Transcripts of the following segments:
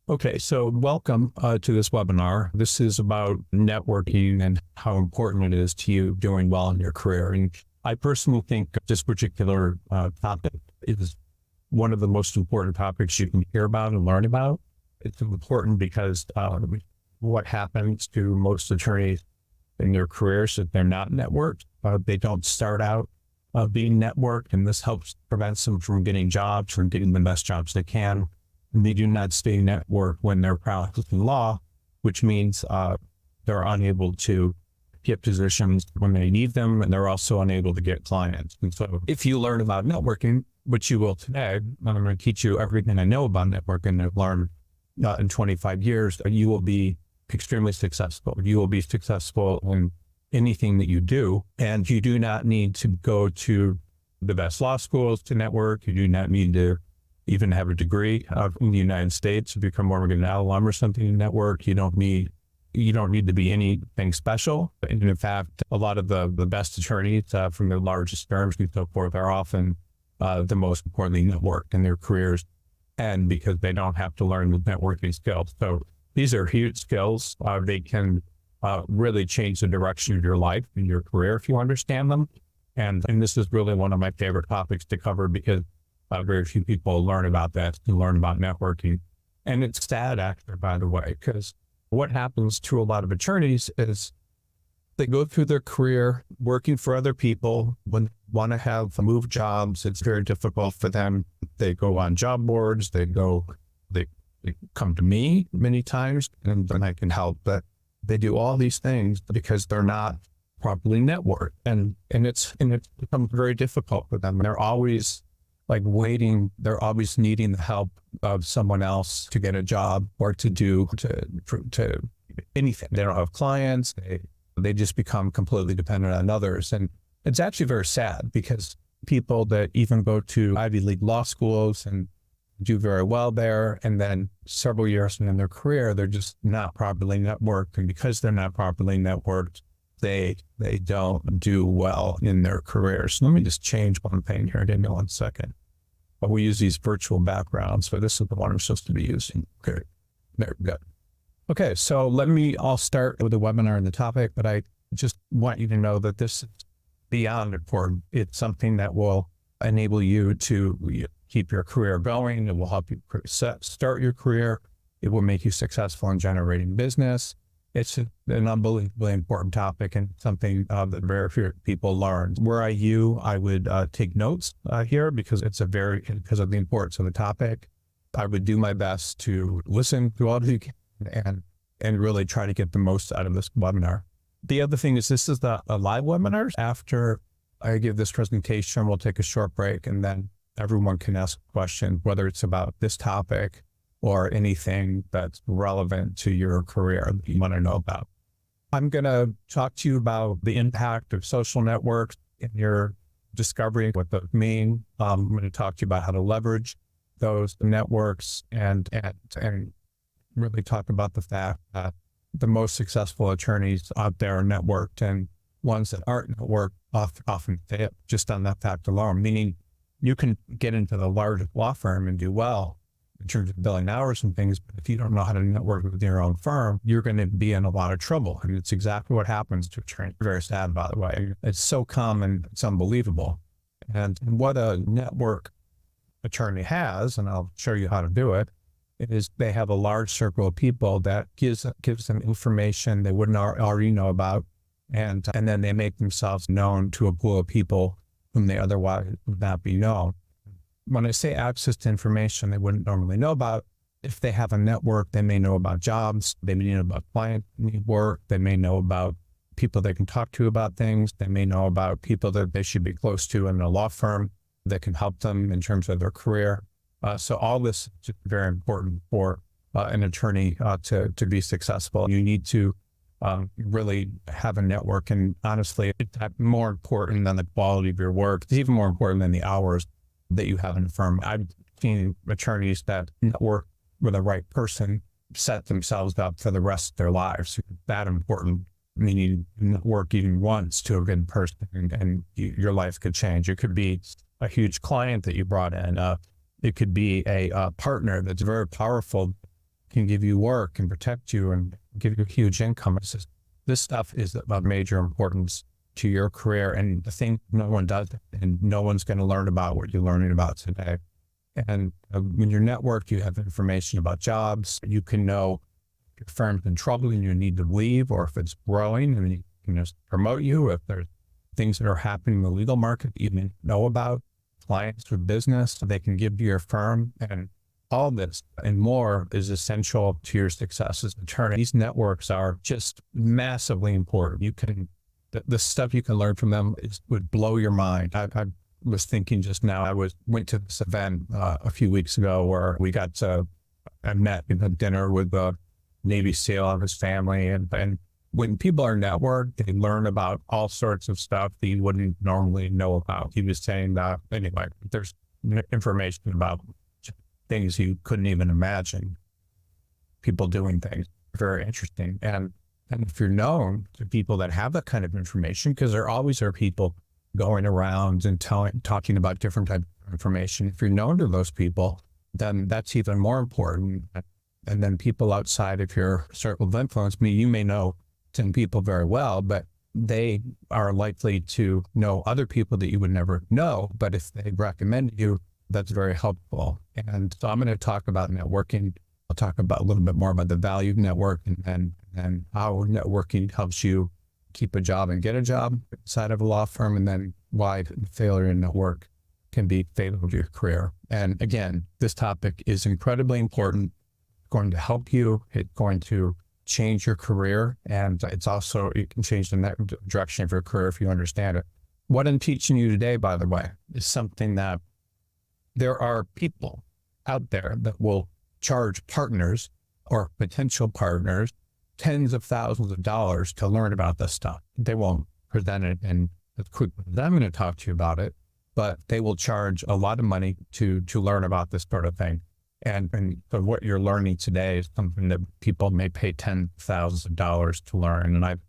Okay, so welcome to this webinar. This is about networking and how important it is to you doing well in your career. And I personally think this particular topic is one of the most important topics you can hear about and learn about. It's important because what happens to most attorneys in their careers if they're not networked, they don't start out being networked, and this helps prevent them from getting jobs, from getting the best jobs they can. And they do not stay networked when they're practicing law, which means they're unable to get positions when they need them, and they're also unable to get clients. And so if you learn about networking, which you will today, I'm going to teach you everything I know about networking I've learned in 25 years, you will be extremely successful. You will be successful in anything that you do, and you do not need to go to the best law schools to network. You do not need to even have a degree in the United States to become Morgan alum or something to network. You don't need to be anything special. And in fact, a lot of the best attorneys from the largest firms and so forth are often the most importantly networked in their careers, and because they don't have to learn the networking skills. So these are huge skills. They can really change the direction of your life and your career if you understand them. And this is really one of my favorite topics to cover because very few people learn about that and learn about networking. And it's sad, actually, by the way, because what happens to a lot of attorneys is they go through their career working for other people. When they want to have move jobs, it's very difficult for them. They go on job boards, they come to me many times, and I can help. But they do all these things because they're not properly networked, and it's become very difficult for them. They're always waiting. They're always needing the help of someone else to get a job or to do anything. They don't have clients. They just become completely dependent on others. And it's actually very sad because people that even go to Ivy League law schools and do very well there, and then several years in their career, they're just not properly networked. And because they're not properly networked, they don't do well in their careers. Let me just change one thing here. Give me 1 second. But we use these virtual backgrounds, so this is the one I'm supposed to be using. Okay, there we go. Okay, so I'll start with the webinar and the topic, but I just want you to know that this is beyond important. It's something that will enable you to keep your career going. It will help you start your career. It will make you successful in generating business. It's an unbelievably important topic and something that very few people learn. Were I you, I would take notes here because of the importance of the topic. I would do my best to listen to all of you and really try to get the most out of this webinar. The other thing is this is a live webinar. After I give this presentation, we'll take a short break, and then everyone can ask a question, whether it's about this topic or anything that's relevant to your career that you want to know about. I'm going to talk to you about the impact of social networks in your discovery, what those mean. I'm going to talk to you about how to leverage those networks and really talk about the fact that the most successful attorneys out there are networked, and ones that aren't networked often fail just on that fact alone, meaning you can get into the largest law firm and do well in terms of billing hours and things, but if you don't know how to network with your own firm, you're going to be in a lot of trouble. And it's exactly what happens to attorneys. Very sad, by the way. It's so common, it's unbelievable. And what a network attorney has, and I'll show you how to do it, is they have a large circle of people that gives them information they wouldn't already know about, and then they make themselves known to a pool of people whom they otherwise would not be known. When I say access to information they wouldn't normally know about, if they have a network, they may know about jobs, they may know about client work, they may know about people they can talk to about things, they may know about people that they should be close to in a law firm that can help them in terms of their career. So all this is just very important for an attorney to be successful. You need to really have a network, and honestly, it's more important than the quality of your work. It's even more important than the hours that you have in a firm. I've seen attorneys that network with the right person set themselves up for the rest of their lives. It's that important. I mean, you network even once to a good person, and your life could change. It could be a huge client that you brought in. It could be a partner that's very powerful can give you work and protect you and give you a huge income. It's just, this stuff is of major importance to your career. And the thing no one does, and no one's going to learn about what you're learning about today. And when you're networked, you have information about jobs. You can know if your firm's in trouble and you need to leave, or if it's growing and you can just promote you. If there's things that are happening in the legal market that you didn't know about, clients or business, they can give to your firm. And all this and more is essential to your success as an attorney. These networks are just massively important. You can, the stuff you can learn from them would blow your mind. I was thinking just now, went to this event a few weeks ago where I met in a dinner with a Navy SEAL and his family. And when people are networked, they learn about all sorts of stuff that you wouldn't normally know about. He was saying that, anyway, there's information about things you couldn't even imagine, people doing things very interesting. And if you're known to people that have that kind of information, because there always are people going around and talking about different types of information. If you're known to those people, then that's even more important. And then people outside of your circle of influence, you may know 10 people very well, but they are likely to know other people that you would never know. But if they recommend you, that's very helpful. And so I'm going to talk about networking. I'll talk about a little bit more about the value of network and how networking helps you keep a job and get a job inside of a law firm, and then why failure in network can be fatal to your career. And again, this topic is incredibly important. It's going to help you. It's going to change your career. And it's also, you can change the direction of your career if you understand it. What I'm teaching you today, by the way, is something that there are people out there that will charge partners or potential partners tens of thousands of dollars to learn about this stuff. They won't present it in as quickly as I'm going to talk to you about it, but they will charge a lot of money to learn about this sort of thing. And so what you're learning today is something that people may pay tens of thousands of dollars to learn. And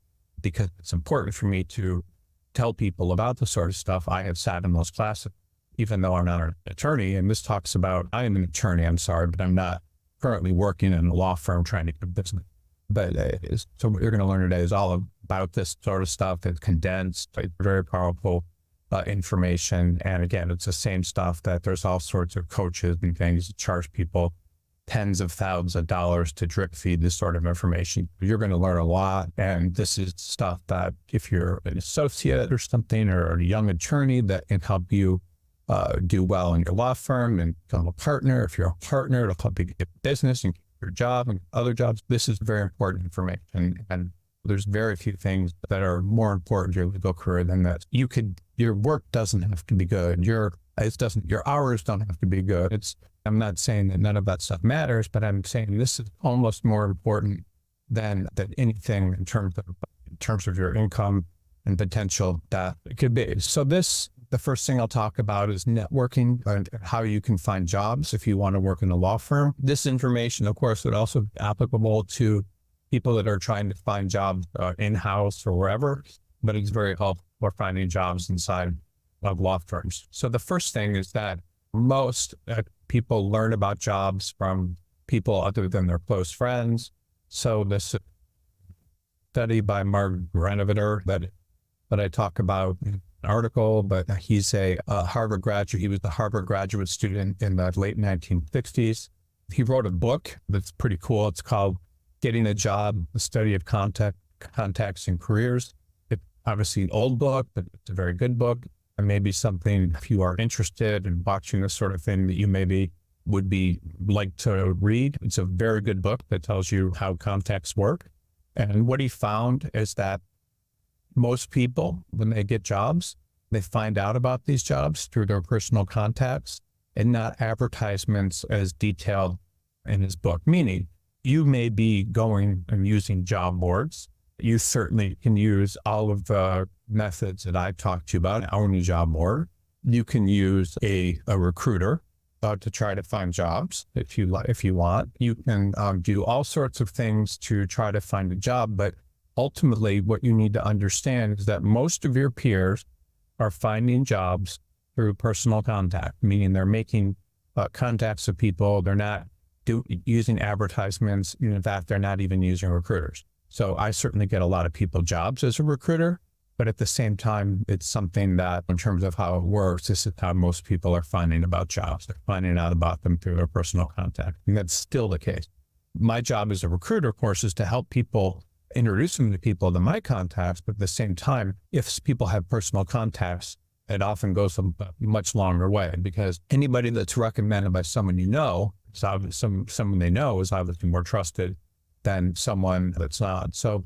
because it's important for me to tell people about the sort of stuff, I have sat in those classes, even though I'm not an attorney. And this talks about, I am an attorney, I'm sorry, but I'm not currently working in a law firm trying to get business. But so what you're going to learn today is all about this sort of stuff. It's condensed, it's very powerful information. And again, it's the same stuff that there's all sorts of coaches and things that charge people tens of thousands of dollars to drip feed this sort of information. You're going to learn a lot. And this is stuff that if you're an associate or something, or a young attorney, that can help you do well in your law firm and become a partner. If you're a partner, it'll help you get business and your job and other jobs. This is very important information. And there's very few things that are more important to your legal career than that. Your work doesn't have to be good. Your hours don't have to be good. I'm not saying that none of that stuff matters, but I'm saying this is almost more important than anything in terms of your income and potential that it could be. So the first thing I'll talk about is networking and how you can find jobs if you want to work in a law firm. This information, of course, would also be applicable to people that are trying to find jobs in-house or wherever, but it's very helpful for finding jobs inside of law firms. So the first thing is that most people learn about jobs from people other than their close friends. So this study by Mark Granovetter that I talk about article, but he's a Harvard graduate. He was the Harvard graduate student in the late 1960s. He wrote a book that's pretty cool. It's called Getting a Job, The Study of Contacts and Careers. It's obviously an old book, but it's a very good book. And maybe something, if you are interested in watching this sort of thing, that you maybe would like to read. It's a very good book that tells you how contacts work. And what he found is that most people, when they get jobs, they find out about these jobs through their personal contacts and not advertisements as detailed in his book. Meaning, you may be going and using job boards. You certainly can use all of the methods that I talked to you about, own a job board. You can use a recruiter to try to find jobs if you want. You can do all sorts of things to try to find a job, but ultimately, what you need to understand is that most of your peers are finding jobs through personal contact, meaning they're making contacts with people. They're not using advertisements, in fact, they're not even using recruiters. So I certainly get a lot of people jobs as a recruiter, but at the same time, it's something that in terms of how it works, this is how most people are finding about jobs. They're finding out about them through their personal contact. And that's still the case. My job as a recruiter, of course, is to help people, introduce them to people to my contacts. But at the same time, if people have personal contacts, it often goes a much longer way, because anybody that's recommended by someone someone they know is obviously more trusted than someone that's not. So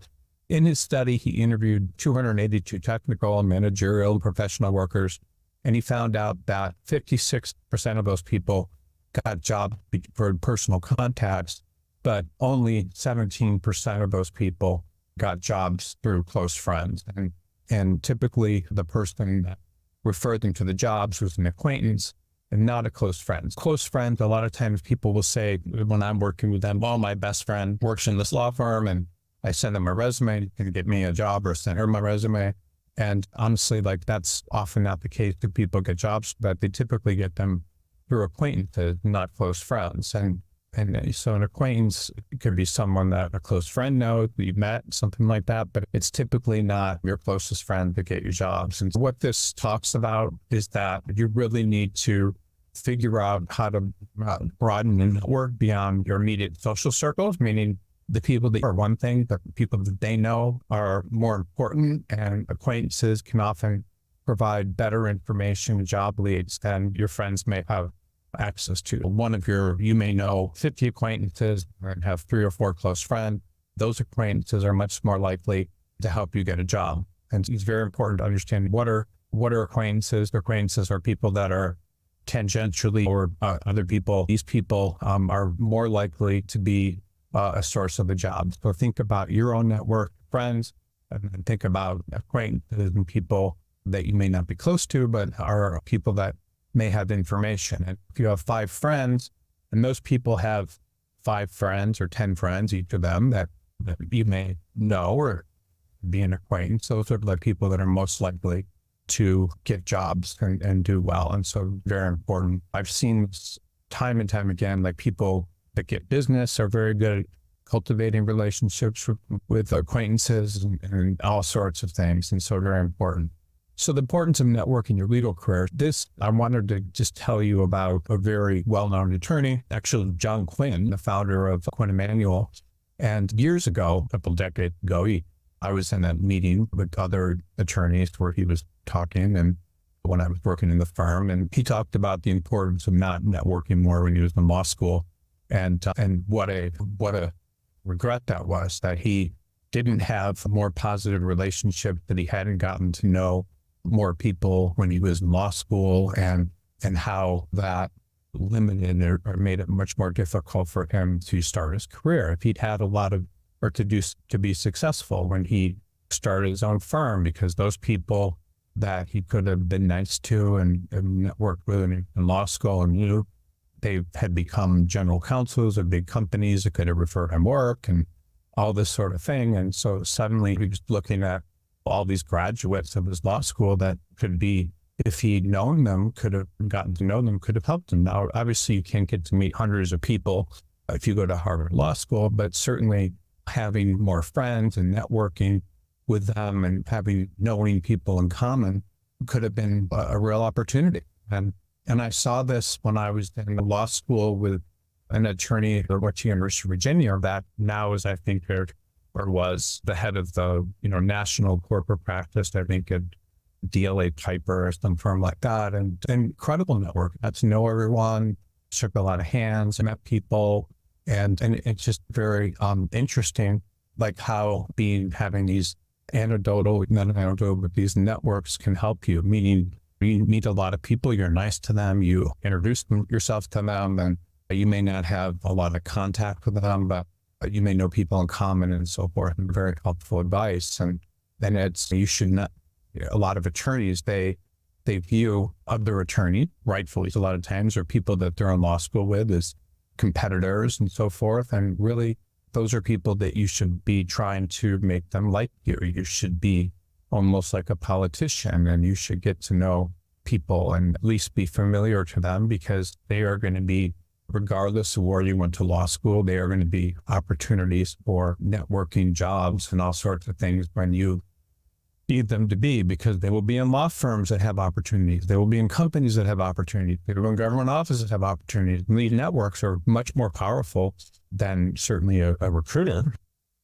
in his study, he interviewed 282 technical, managerial, and professional workers, and he found out that 56% of those people got jobs for personal contacts, but only 17% of those people got jobs through close friends. And typically the person that referred them to the jobs was an acquaintance and not a close friend. Close friends, a lot of times people will say, when I'm working with them, well, my best friend works in this law firm and I send them a resume, can get me a job, or send her my resume. And honestly, that's often not the case. Do people get jobs, but they typically get them through acquaintances, not close friends. And so an acquaintance could be someone that a close friend knows, that you've met, something like that, but it's typically not your closest friend to get you jobs. And what this talks about is that you really need to figure out how to broaden the network beyond your immediate social circles, meaning the people that are one thing, but the people that they know are more important, and acquaintances can often provide better information, job leads than your friends may have access to. You may know 50 acquaintances and have 3 or 4 close friends. Those acquaintances are much more likely to help you get a job. And it's very important to understand what are acquaintances. Acquaintances are people that are tangentially or other people. These people are more likely to be a source of a job. So think about your own network, friends, and then think about acquaintances and people that you may not be close to, but are people that may have information. And if you have 5 friends, and those people have 5 friends or 10 friends, each of them that you may know or be an acquaintance, those are the people that are most likely to get jobs and do well. And so very important. I've seen time and time again, people that get business are very good at cultivating relationships with acquaintances and all sorts of things. And so very important. So the importance of networking your legal career. I wanted to just tell you about a very well-known attorney, actually John Quinn, the founder of Quinn Emanuel. And years ago, a couple decades ago, I was in a meeting with other attorneys where he was talking, and when I was working in the firm, and he talked about the importance of not networking more when he was in law school, and what a regret that was, that he didn't have a more positive relationship, that he hadn't gotten to know more people when he was in law school, and how that limited or made it much more difficult for him to start his career. If he'd had to be successful when he started his own firm, because those people that he could have been nice to and networked with in law school and knew, they had become general counsels of big companies that could have referred him work and all this sort of thing. And so suddenly he was looking at all these graduates of his law school that could be, if he'd known them, could have gotten to know them, could have helped them. Now, obviously you can't get to meet hundreds of people if you go to Harvard Law School, but certainly having more friends and networking with them and knowing people in common could have been a real opportunity. And I saw this when I was in law school with an attorney at the University of Virginia that now is, I think, or was the head of the national corporate practice, I think at DLA Piper or some firm like that, and incredible network. Got to know everyone, shook a lot of hands, met people, and it's just very interesting, how having these not anecdotal, but these networks can help you. Meaning, you meet a lot of people, you're nice to them, you introduce yourself to them, and you may not have a lot of contact with them, but you may know people in common and so forth, and very helpful advice. And then you should not, a lot of attorneys, they view other attorneys, rightfully a lot of times, or people that they're in law school with, as competitors and so forth. And really, those are people that you should be trying to make them like you. You should be almost like a politician, and you should get to know people and at least be familiar to them, because they are going to be regardless of where you went to law school, there are going to be opportunities for networking, jobs, and all sorts of things when you need them to be, because they will be in law firms that have opportunities. They will be in companies that have opportunities. They will be in government offices that have opportunities. And these networks are much more powerful than certainly a recruiter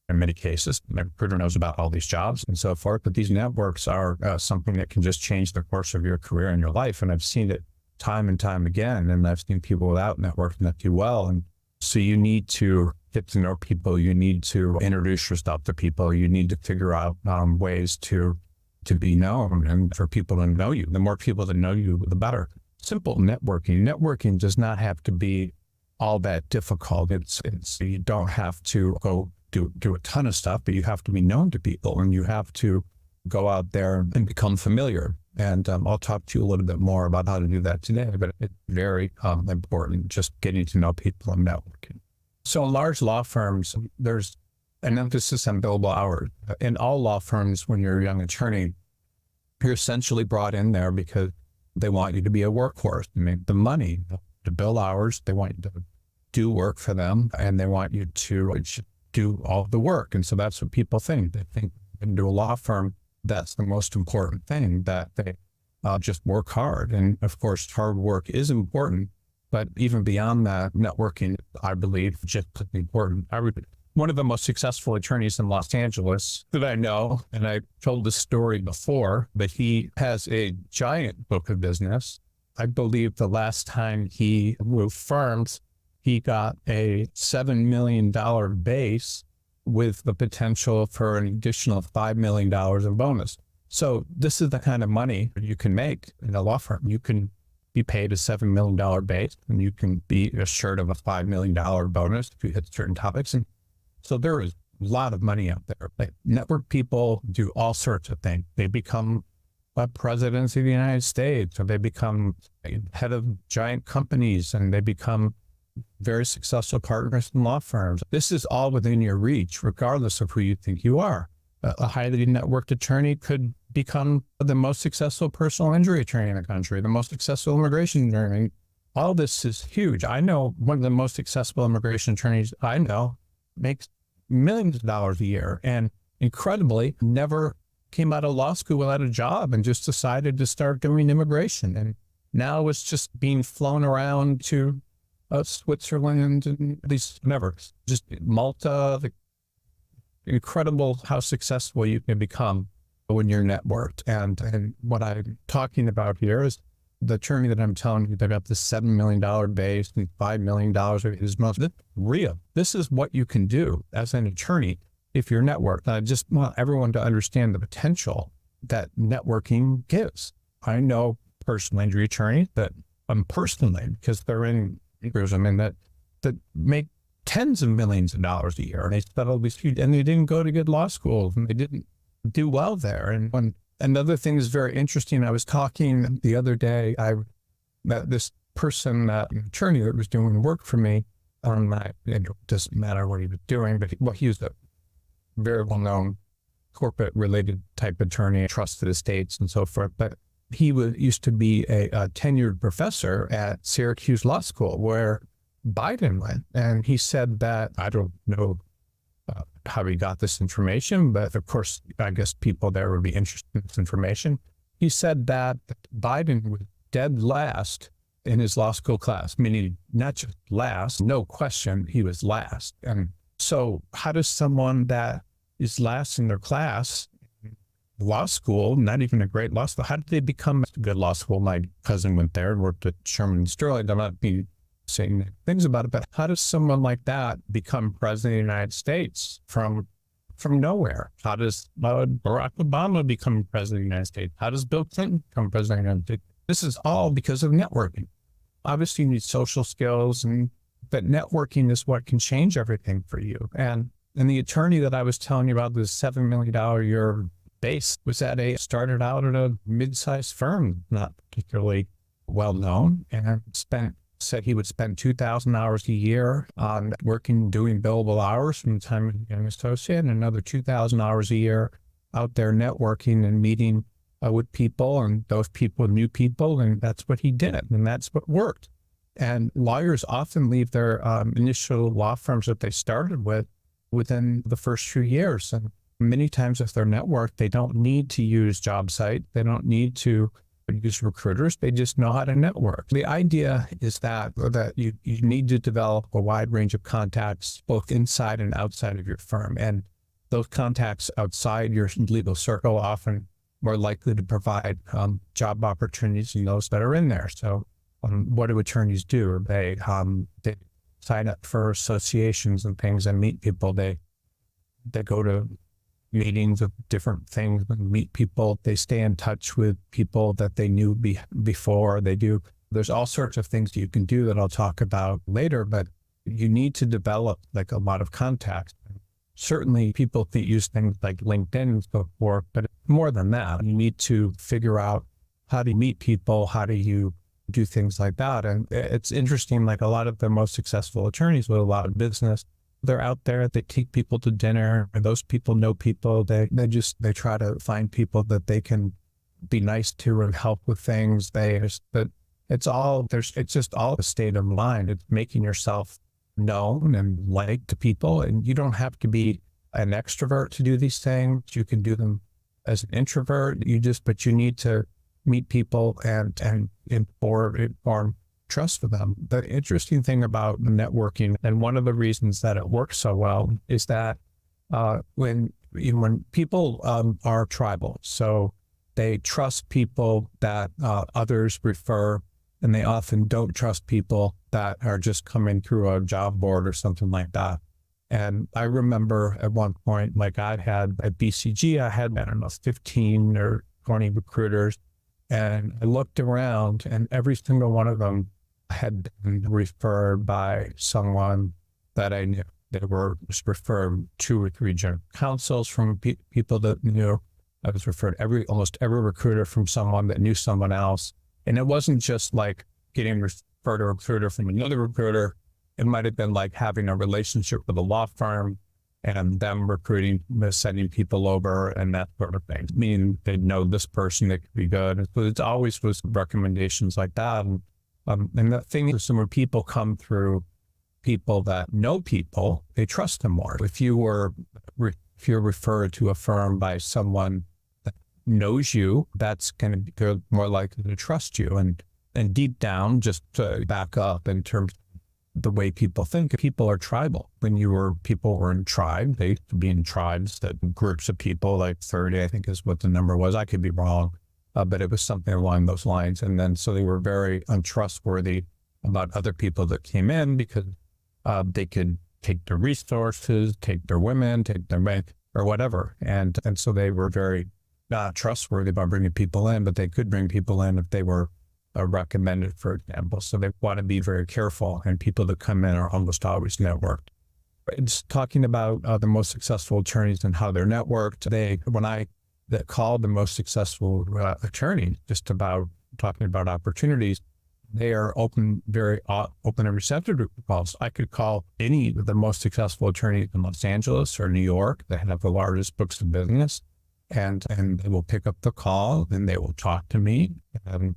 in many cases. A recruiter knows about all these jobs and so forth, but these networks are something that can just change the course of your career and your life. And I've seen it time and time again. And I've seen people without networking that do well. And so you need to get to know people. You need to introduce yourself to people. You need to figure out ways to be known and for people to know you. The more people that know you, the better. Simple networking. Networking does not have to be all that difficult. It's you don't have to go do a ton of stuff, but you have to be known to people and you have to go out there and become familiar. And I'll talk to you a little bit more about how to do that today, but it's very important, just getting to know people and networking. So large law firms, there's an emphasis on billable hours. In all law firms, when you're a young attorney, you're essentially brought in there because they want you to be a workhorse. I mean, the money, to bill hours, they want you to do work for them, and they want you to do all the work. And so that's what people think. They think into a law firm, that's the most important thing, that they just work hard. And of course, hard work is important, but even beyond that, networking, I believe, just as important. One of the most successful attorneys in Los Angeles that I know, and I told this story before, but he has a giant book of business. I believe the last time he moved firms, he got a $7 million base with the potential for an additional $5 million in bonus. So this is the kind of money you can make in a law firm. You can be paid a $7 million base, and you can be assured of a $5 million bonus if you hit certain topics. And so there is a lot of money out there. Like, network people do all sorts of things. They become presidents of the United States, or they become head of giant companies, and they become very successful partners in law firms. This is all within your reach, regardless of who you think you are. A highly networked attorney could become the most successful personal injury attorney in the country, the most successful immigration attorney. All this is huge. I know one of the most successful immigration attorneys I know makes millions of dollars a year, and incredibly never came out of law school without a job and just decided to start doing immigration. And now it's just being flown around to Switzerland and these, never, just Malta. Incredible how successful you can become when you're networked. And what I'm talking about here is the attorney that I'm telling you that got the $7 million base and $5 million of his most real. This is what you can do as an attorney if you're networked. I just want everyone to understand the potential that networking gives. I know personal injury attorneys that personally, because they're in that make tens of millions of dollars a year. And they settle these huge, and they didn't go to good law schools, and they didn't do well there. And another thing is very interesting. I was talking the other day, I met this person, an attorney that was doing work for me on my, it doesn't matter what he was doing, but he was a very well-known corporate related type attorney, trusted estates and so forth. But he used to be a tenured professor at Syracuse Law School, where Biden went. And he said that, I don't know how he got this information, but of course, I guess people there would be interested in this information. He said that Biden was dead last in his law school class, meaning not just last, no question, he was last. And so how does someone that is last in their class, law school, not even a great law school, how did they become a good law school? My cousin went there and worked at Sherman and Sterling. I'm not being saying things about it, but how does someone like that become president of the United States from nowhere? How does Barack Obama become president of the United States? How does Bill Clinton become president of the United States? This is all because of networking. Obviously, you need social skills, but networking is what can change everything for you. And the attorney that I was telling you about, the $7 million a year base, started out at a mid-sized firm, not particularly well-known, and said he would spend 2,000 hours a year on working, doing billable hours from the time of young associate, and another 2,000 hours a year out there networking and meeting with people, and those people knew people, and that's what he did, and that's what worked. And lawyers often leave their initial law firms that they started with within the first few years. And many times if they're networked, they don't need to use job site. They don't need to use recruiters. They just know how to network. The idea is that you need to develop a wide range of contacts, both inside and outside of your firm. And those contacts outside your legal circle often more likely to provide job opportunities than those that are in there. So what do attorneys do? They sign up for associations and things and meet people. They go to meetings of different things and meet people. They stay in touch with people that they knew before. There's all sorts of things you can do that I'll talk about later, but you need to develop like a lot of contacts. Certainly people that use things like LinkedIn and so forth, but more than that, you need to figure out how to meet people, how do you do things like that. And it's interesting, like a lot of the most successful attorneys with a lot of business, they're out there, they take people to dinner, and those people know people. They try to find people that they can be nice to and help with things. But it's just all a state of mind. It's making yourself known and liked to people. And you don't have to be an extrovert to do these things. You can do them as an introvert. But you need to meet people and form trust with them. The interesting thing about networking, and one of the reasons that it works so well, is that when people are tribal, so they trust people that others refer, and they often don't trust people that are just coming through a job board or something like that. And I remember at one point, like I had at BCG, I don't know, 15 or 20 recruiters. And I looked around and every single one of them had been referred by someone that I knew. They were just referred 2 or 3 general counsels from people that knew. I was referred almost every recruiter from someone that knew someone else. And it wasn't just like getting referred a recruiter from another recruiter. It might have been like having a relationship with a law firm and them recruiting, sending people over and that sort of thing. Meaning they know this person that could be good. So it always was recommendations like that. And the thing is, when people come through people that know people, they trust them more. If you're referred to a firm by someone that knows you, that's going to be more likely to trust you. And deep down, just to back up in terms of the way people think, people are tribal. When people were in tribes, they used to be in tribes, that groups of people, like 30, I think is what the number was. I could be wrong, but it was something along those lines. And then, so they were very untrustworthy about other people that came in because they could take their resources, take their women, take their men, or whatever. And so they were very not trustworthy about bringing people in, but they could bring people in if they were recommended, for example. So they want to be very careful, and people that come in are almost always networked. It's talking about the most successful attorneys and how they're networked. When I call the most successful attorney, just about talking about opportunities, they are very open and receptive to calls. I could call any of the most successful attorneys in Los Angeles or New York that have the largest books of business, and they will pick up the call and they will talk to me and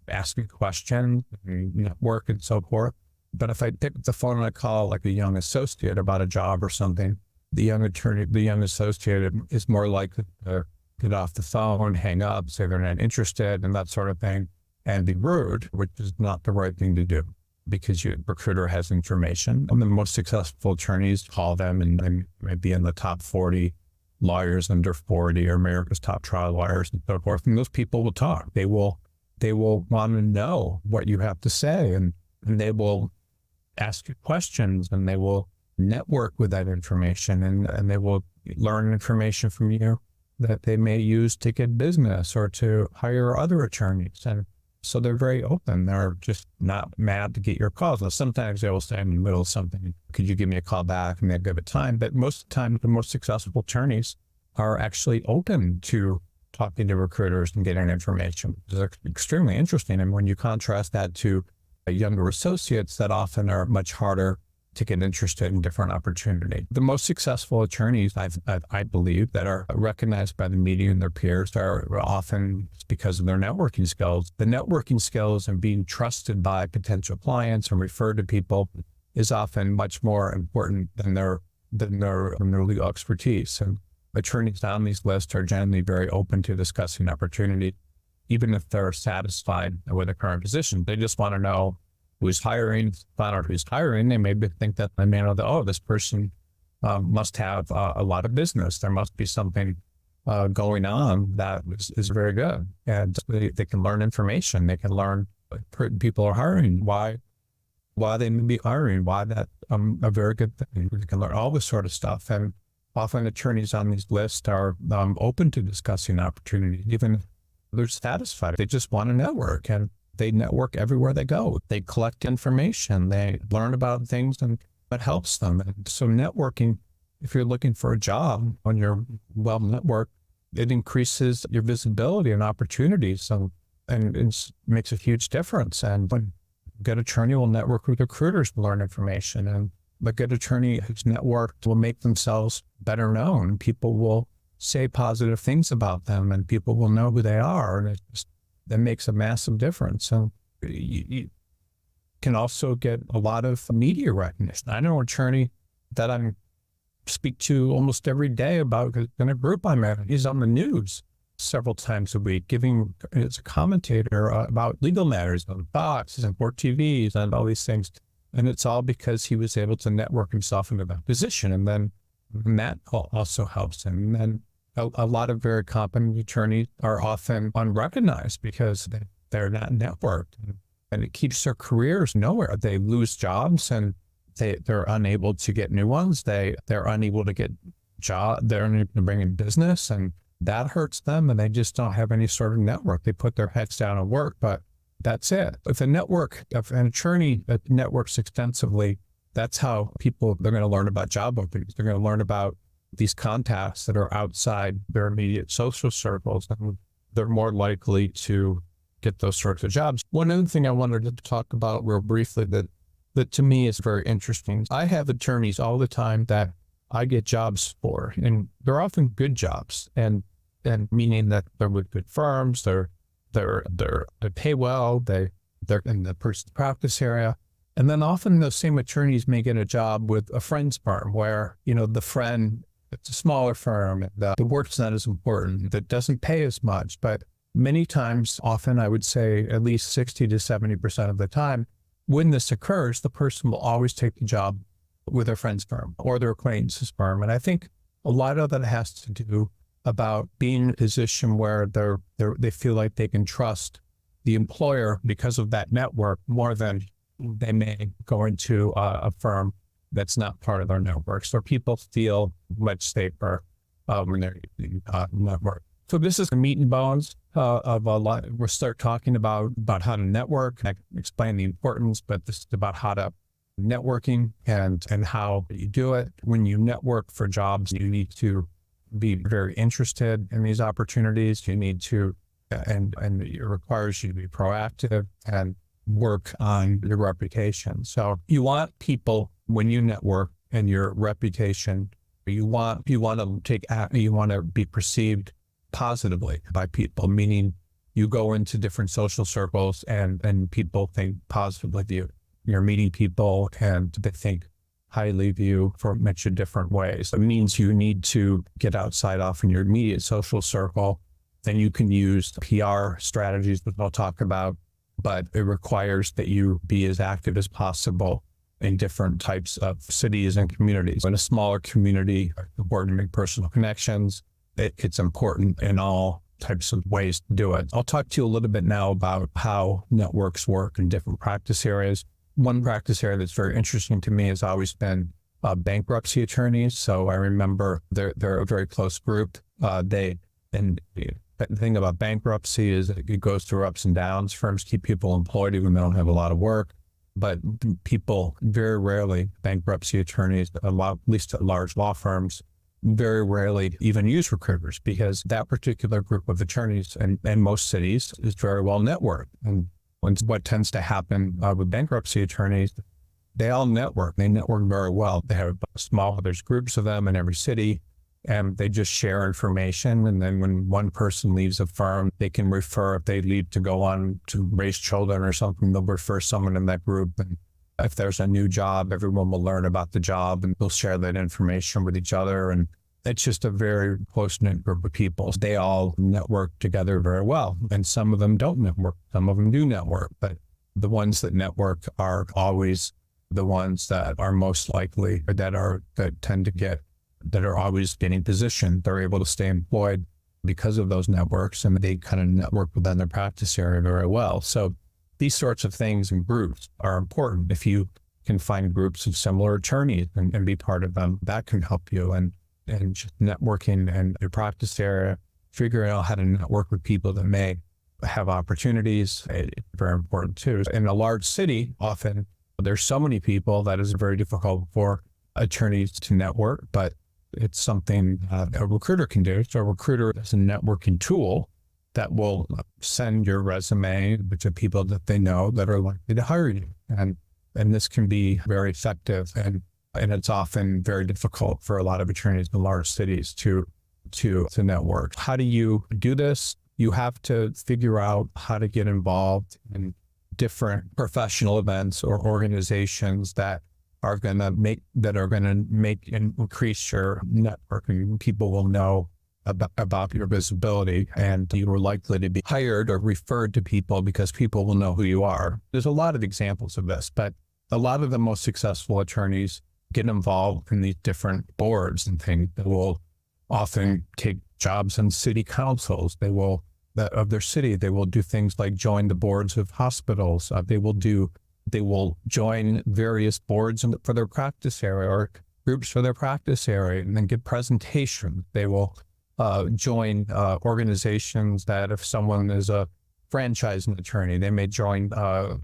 ask me questions, network and so forth. But if I pick up the phone and I call like a young associate about a job or something, the young associate is more likely to get off the phone, hang up, say they're not interested and that sort of thing, and be rude, which is not the right thing to do because your recruiter has information. And the most successful attorneys call them, and they may be in the top 40 lawyers under 40 or America's top trial lawyers and so forth. And those people will talk. They will want to know what you have to say, and they will ask you questions, and they will network with that information, and they will learn information from you that they may use to get business or to hire other attorneys. And so they're very open. They're just not mad to get your calls. Now, sometimes they will say in the middle of something, could you give me a call back? And they'll give it time. But most of the time, the most successful attorneys are actually open to talking to recruiters and getting information. It's extremely interesting. And when you contrast that to younger associates that often are much harder to get interested in different opportunity. The most successful attorneys, I believe, that are recognized by the media and their peers are often because of their networking skills. The networking skills and being trusted by potential clients and referred to people is often much more important than their legal expertise. And attorneys on these lists are generally very open to discussing opportunity, even if they're satisfied with their current position. They just want to know who's hiring, find out who's hiring. They maybe think that they may know that, oh, this person must have a lot of business. There must be something going on that is very good. And they can learn information. They can learn people are hiring, why they may be hiring, why that a very good thing. They can learn all this sort of stuff. And often attorneys on these lists are open to discussing opportunities, even if they're satisfied. They just want to network, and they network everywhere they go. They collect information. They learn about things, and it helps them. And so networking, if you're looking for a job when you're well networked, it increases your visibility and opportunities, and it makes a huge difference. And a good attorney will network with recruiters to learn information, and a good attorney who's networked will make themselves better known. People will say positive things about them, and people will know who they are, and that makes a massive difference. So you can also get a lot of media recognition. I know an attorney that I speak to almost every day about in a group I'm at. He's on the news several times a week, giving as a commentator about legal matters on Fox and Court TVs and all these things. And it's all because he was able to network himself into that position. And then that also helps him. And a lot of very competent attorneys are often unrecognized because they're not networked, and it keeps their careers nowhere. They lose jobs, and they're unable to get new ones. They're unable to get jobs. They're unable to bring in business, and that hurts them. And they just don't have any sort of network. They put their heads down and work, but that's it. If an attorney networks extensively, that's how they're going to learn about job openings. They're going to learn about these contacts that are outside their immediate social circles, and they're more likely to get those sorts of jobs. One other thing I wanted to talk about real briefly that to me is very interesting. I have attorneys all the time that I get jobs for, and they're often good jobs, and meaning that they're with good firms, they pay well, they're in the person's practice area. And then often those same attorneys may get a job with a friend's firm where, the friend, it's a smaller firm, the work's not as important, that doesn't pay as much. But many times, often I would say at least 60 to 70% of the time, when this occurs, the person will always take the job with their friend's firm or their acquaintance's firm. And I think a lot of that has to do about being in a position where they feel like they can trust the employer because of that network more than they may go into a firm that's not part of their network. So people feel much safer when they're network. So this is the meat and bones of a lot. We'll start talking about how to network. I can explain the importance, but this is about how to networking and how you do it. When you network for jobs, you need to be very interested in these opportunities. You need to, and it requires you to be proactive and work on your reputation. So you want people, when you network and your reputation, you want to be perceived positively by people, meaning you go into different social circles and people think positively of you. You're meeting people and they think highly of you for much different ways. It means you need to get outside often your immediate social circle. Then you can use PR strategies, which I'll talk about, but it requires that you be as active as possible in different types of cities and communities. In a smaller community, it's important to make personal connections. It's important in all types of ways to do it. I'll talk to you a little bit now about how networks work in different practice areas. One practice area that's very interesting to me has always been bankruptcy attorneys. So I remember they're a very close group. The thing about bankruptcy is that it goes through ups and downs. Firms keep people employed even though they don't have a lot of work. But people very rarely, bankruptcy attorneys, at least at large law firms, very rarely even use recruiters because that particular group of attorneys in most cities is very well networked. And what tends to happen with bankruptcy attorneys, they all network. They network very well. They have there's groups of them in every city, and they just share information. And then when one person leaves a firm, they can refer, if they leave to go on to raise children or something, they'll refer someone in that group. And if there's a new job, everyone will learn about the job and they'll share that information with each other. And it's just a very close-knit group of people. They all network together very well. And some of them don't network. Some of them do network. But the ones that network are always the ones that are most likely, or that are always getting positioned. They're able to stay employed because of those networks, and they kind of network within their practice area very well. So these sorts of things and groups are important. If you can find groups of similar attorneys and be part of them, that can help you. And just networking and your practice area, figuring out how to network with people that may have opportunities, it's very important too. In a large city, often there's so many people that it's very difficult for attorneys to network, but it's something a recruiter can do. So a recruiter is a networking tool that will send your resume to people that they know that are likely to hire you. And this can be very effective. And it's often very difficult for a lot of attorneys in large cities to network. How do you do this? You have to figure out how to get involved in different professional events or organizations that are going to make and increase your networking. People will know about your visibility, and you are likely to be hired or referred to people because people will know who you are. There's a lot of examples of this, but a lot of the most successful attorneys get involved in these different boards and things that will often take jobs in city councils. Of their city. They will do things like join the boards of hospitals. They will join various boards for their practice area or groups for their practice area, and then give presentations. They will join organizations that, if someone is a franchising attorney, they may join a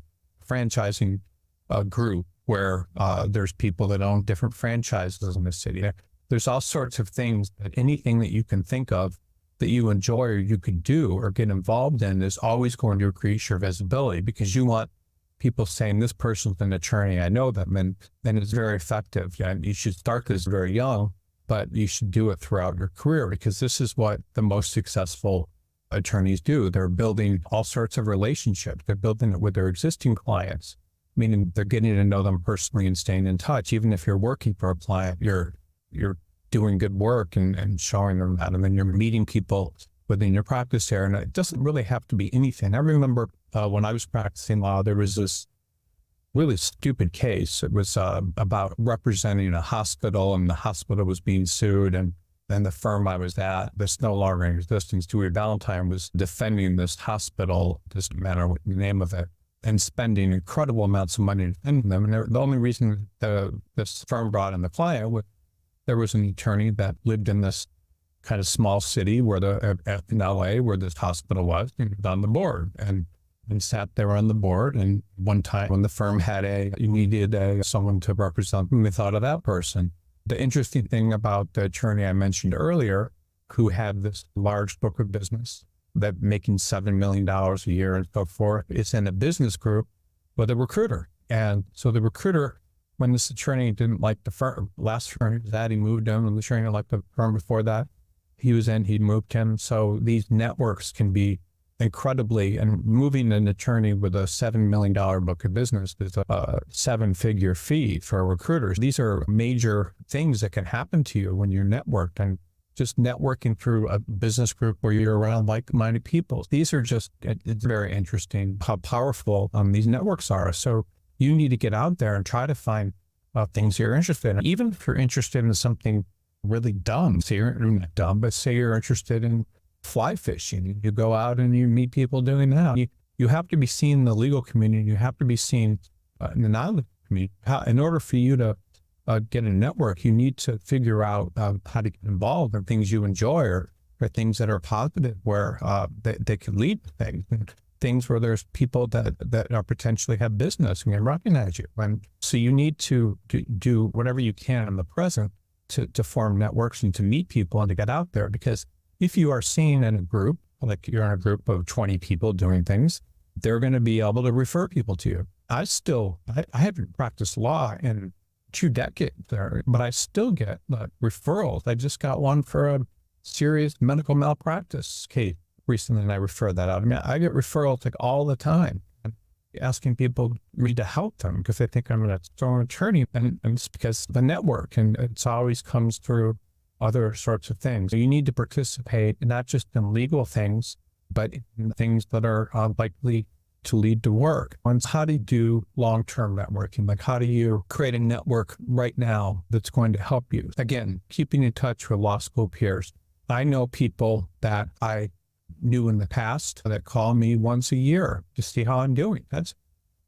franchising group where there's people that own different franchises in the city. There's all sorts of things, that anything that you can think of that you enjoy or you could do or get involved in is always going to increase your visibility, because you want people saying, this person's an attorney, I know them, and it's very effective. And you should start this very young, but you should do it throughout your career, because this is what the most successful attorneys do. They're building all sorts of relationships. They're building it with their existing clients, meaning they're getting to know them personally and staying in touch. Even if you're working for a client, you're doing good work and showing them that. And then you're meeting people within your practice area. And it doesn't really have to be anything. I remember when I was practicing law, there was this really stupid case. It was about representing a hospital, and the hospital was being sued. And then the firm I was at, that's no longer in existence, Dewey Valentine, was defending this hospital, doesn't matter what the name of it, and spending incredible amounts of money to defend them. And the only reason this firm brought in the client was there was an attorney that lived in this kind of small city in LA, where this hospital was, and he was on the board and sat there on the board. And one time when the firm needed someone to represent them, they thought of that person. The interesting thing about the attorney I mentioned earlier, who had this large book of business, that making $7 million a year and so forth, is in a business group with a recruiter. And so the recruiter, when this attorney didn't like the last firm that he moved him, and the attorney liked the firm before that he moved him. So these networks can be incredibly, and moving an attorney with a $7 million book of business is a 7-figure fee for recruiters. These are major things that can happen to you when you're networked, and just networking through a business group where you're around like-minded people. It's very interesting how powerful these networks are. So you need to get out there and try to find things you're interested in. Even if you're interested in something really dumb, say you're not dumb, but say you're interested in fly fishing, you go out and you meet people doing that. You have to be seen in the legal community. You have to be seen in the non-legal community. In order for you to get a network, you need to figure out how to get involved in things you enjoy, or things that are positive, where they can lead to things where there's people that are potentially have business and can recognize you. And so you need to do whatever you can in the present to form networks and to meet people and to get out there. Because if you are seen in a group, like you're in a group of 20 people doing things, they're going to be able to refer people to you. I haven't practiced law in 2 decades there, but I still get referrals. I just got one for a serious medical malpractice case recently, and I refer that out. I mean, I get referrals like all the time, and asking people me to help them because they think I'm an attorney, and it's because of the network, and it's always comes through other sorts of things. So you need to participate not just in legal things, but in things that are likely to lead to work. And how do you do long-term networking? Like, how do you create a network right now that's going to help you? Again, keeping in touch with law school peers. I know people that I knew in the past that call me once a year to see how I'm doing.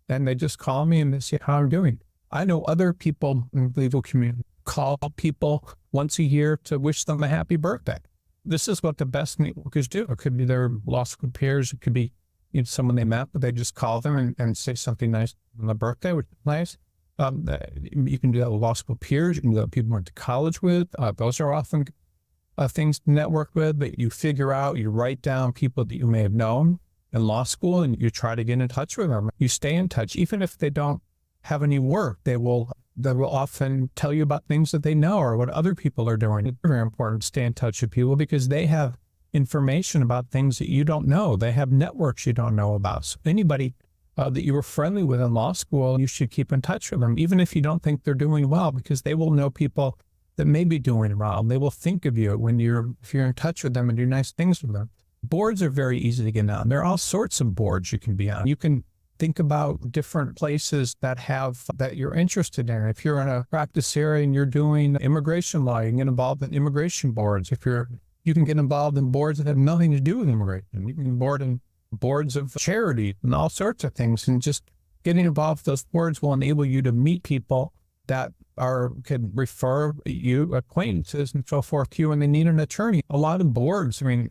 And they just call me and they see how I'm doing. I know other people in the legal community call people once a year to wish them a happy birthday. This is what the best networkers do. It could be their law school peers. It could be someone they met, but they just call them and say something nice on their birthday, which is nice. You can do that with law school peers. You can do that with people you went to college with. Those are often things to network with, but you figure out, you write down people that you may have known in law school and you try to get in touch with them. You stay in touch. Even if they don't have any work, they will often tell you about things that they know or what other people are doing. It's very important to stay in touch with people because they have information about things that you don't know. They have networks you don't know about. So anybody that you were friendly with in law school, you should keep in touch with them, even if you don't think they're doing well, because they will know people that may be doing well. They will think of you if you're in touch with them and do nice things with them. Boards are very easy to get on. There are all sorts of boards you can be on. You can think about different places that you're interested in. If you're in a practice area and you're doing immigration law, you can get involved in immigration boards. You can get involved in boards that have nothing to do with immigration. You can get involved in boards of charity and all sorts of things. And just getting involved with those boards will enable you to meet people that can refer you acquaintances and so forth to you when they need an attorney. A lot of boards, they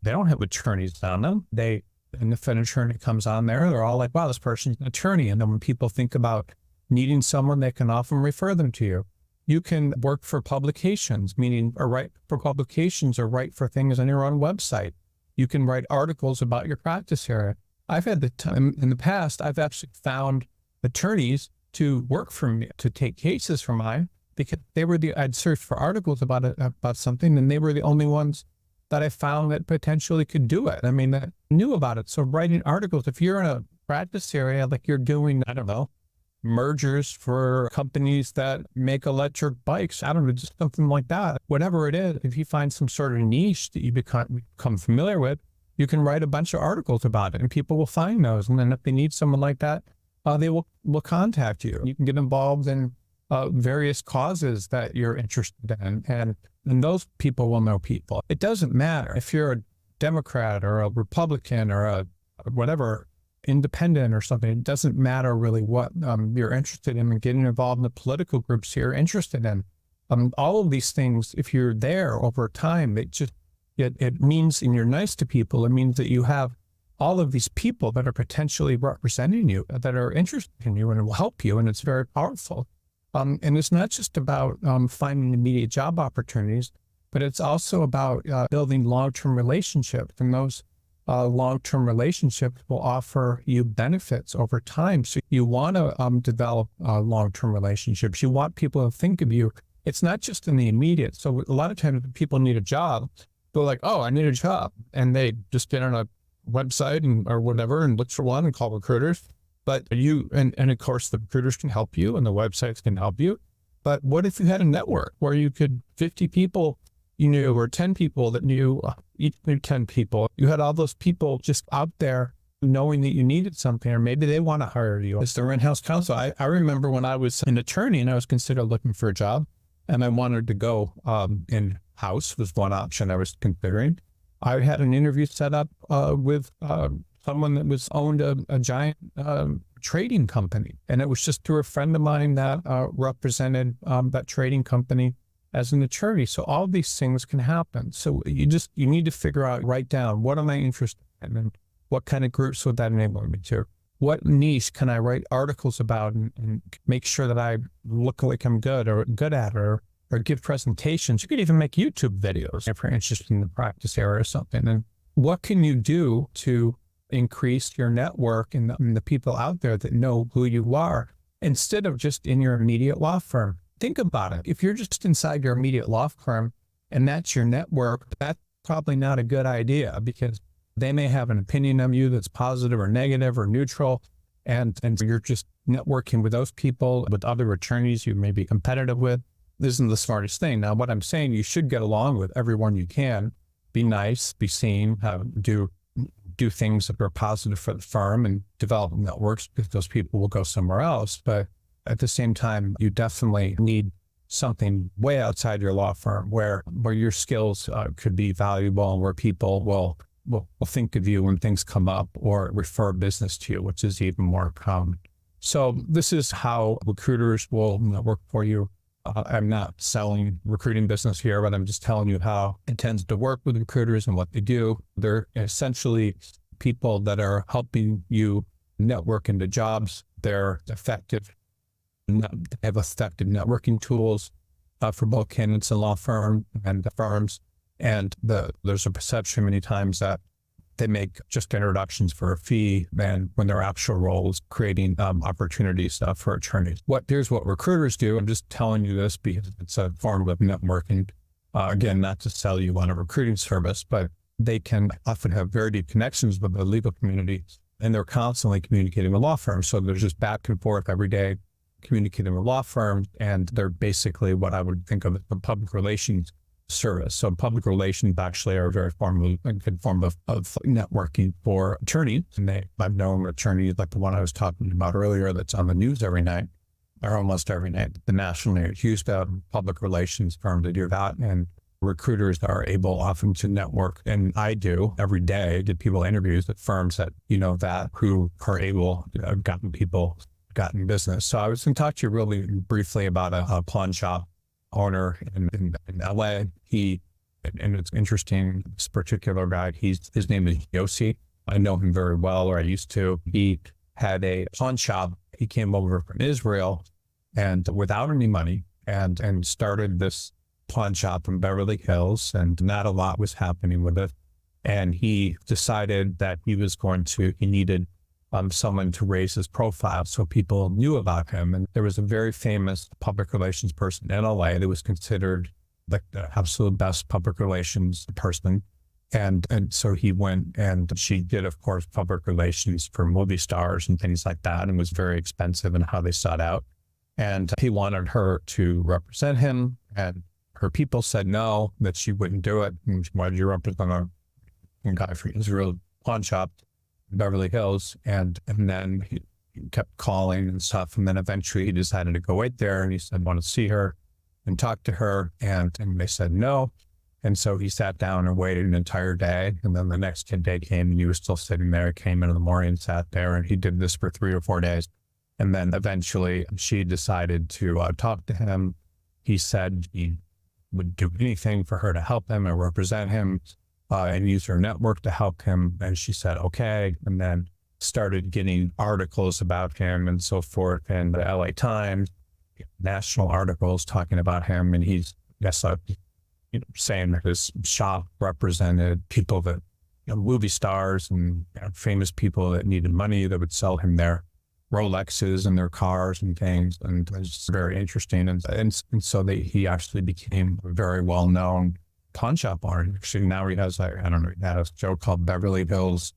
don't have attorneys on them. And if an attorney comes on there, they're all like, wow, this person's an attorney. And then when people think about needing someone, they can often refer them to you. You can work for publications, meaning write for publications or write for things on your own website. You can write articles about your practice area. I've had the time in the past, I've actually found attorneys to work for me, to take cases for mine, because I'd searched for articles about something, and they were the only ones that I found that potentially could do it. That knew about it. So writing articles, if you're in a practice area, like you're doing, I don't know, mergers for companies that make electric bikes, I don't know, just something like that. Whatever it is, if you find some sort of niche that you become familiar with, you can write a bunch of articles about it and people will find those. And then if they need someone like that, they will contact you. You can get involved in various causes that you're interested in, and those people will know people. It doesn't matter if you're a Democrat or a Republican or a whatever, independent or something. It doesn't matter really what you're interested in, and getting involved in the political groups you're interested in. All of these things, if you're there over time, it means, and you're nice to people, it means that you have all of these people that are potentially representing you, that are interested in you, and it will help you, and it's very powerful. And it's not just about finding immediate job opportunities, but it's also about building long-term relationships, and those long-term relationships will offer you benefits over time. So you want to develop long-term relationships. You want people to think of you. It's not just in the immediate. So a lot of times when people need a job, they're like, oh, I need a job. And they just get on a website or whatever and look for one and call recruiters. But and of course the recruiters can help you and the websites can help you. But what if you had a network where you could 50 people you knew, or 10 people that knew, each knew 10 people. You had all those people just out there knowing that you needed something, or maybe they want to hire you as their in-house counsel. I remember when I was an attorney and I was considered looking for a job and I wanted to go in-house was one option I was considering. I had an interview set up with someone that owned a giant trading company. And it was just through a friend of mine that represented that trading company as an attorney. So all these things can happen. So you need to write down, what am I interested in? And what kind of groups would that enable me to? What niche can I write articles about and make sure that I look like I'm good at, or give presentations? You could even make YouTube videos if you're interested in the practice area or something. And what can you do to increase your network and the people out there that know who you are instead of just in your immediate law firm. Think about it. If you're just inside your immediate law firm and that's your network, that's probably not a good idea because they may have an opinion of you that's positive or negative or neutral. And you're just networking with those people, with other attorneys you may be competitive with. This isn't the smartest thing. Now, what I'm saying, you should get along with everyone you can. Be nice, be seen, do things that are positive for the firm and develop networks because those people will go somewhere else. But at the same time, you definitely need something way outside your law firm where your skills could be valuable and where people will think of you when things come up or refer business to you, which is even more common. So this is how recruiters will work for you. I'm not selling recruiting business here, but I'm just telling you how it tends to work with recruiters and what they do. They're essentially people that are helping you network into jobs. They're effective. They have effective networking tools for both candidates and law firm and the firms. And there's a perception many times that they make just introductions for a fee, and when their actual role is creating opportunities for attorneys. Here's what recruiters do. I'm just telling you this because it's a form of networking. Again, not to sell you on a recruiting service, but they can often have very deep connections with the legal community, and they're constantly communicating with law firms. So there's just back and forth every day communicating with law firms, and they're basically what I would think of as a public relations service. So public relations actually are a good form of networking for attorneys. And I've known attorneys like the one I was talking about earlier that's on the news every night, or almost every night. The nationally accused public relations firm to do that. And recruiters are able often to network, and I do every day, get people interviews at firms that, who are able, gotten business. So I was going to talk to you really briefly about a pawn shop owner in LA. And it's interesting, this particular guy, his name is Yossi. I know him very well, or I used to. He had a pawn shop. He came over from Israel and without any money and started this pawn shop in Beverly Hills, and not a lot was happening with it. And he decided that he needed someone to raise his profile so people knew about him. And there was a very famous public relations person in LA that was considered like the absolute best public relations person. And so he went, and she did, of course, public relations for movie stars and things like that, and was very expensive in how they sought out. And he wanted her to represent him, and her people said no, that she wouldn't do it. And why did you represent a guy from Israel pawn shop? Beverly Hills, and then he kept calling and stuff, and then eventually he decided to go right there, and he said, "I want to see her and talk to her," and they said no. And so he sat down and waited an entire day, and then the next day came, and he was still sitting there. He came in the morning, sat there, and he did this for 3 or 4 days, and then eventually she decided to talk to him. He said he would do anything for her to help him and represent him, and use her network to help him. And she said, okay, and then started getting articles about him and so forth in the LA Times, national articles talking about him. And he's, saying that his shop represented people that, movie stars and famous people that needed money that would sell him their Rolexes and their cars and things. And it was very interesting. And so he actually became a very well-known pawn shop owner. Actually, now he has, he had a show called Beverly Hills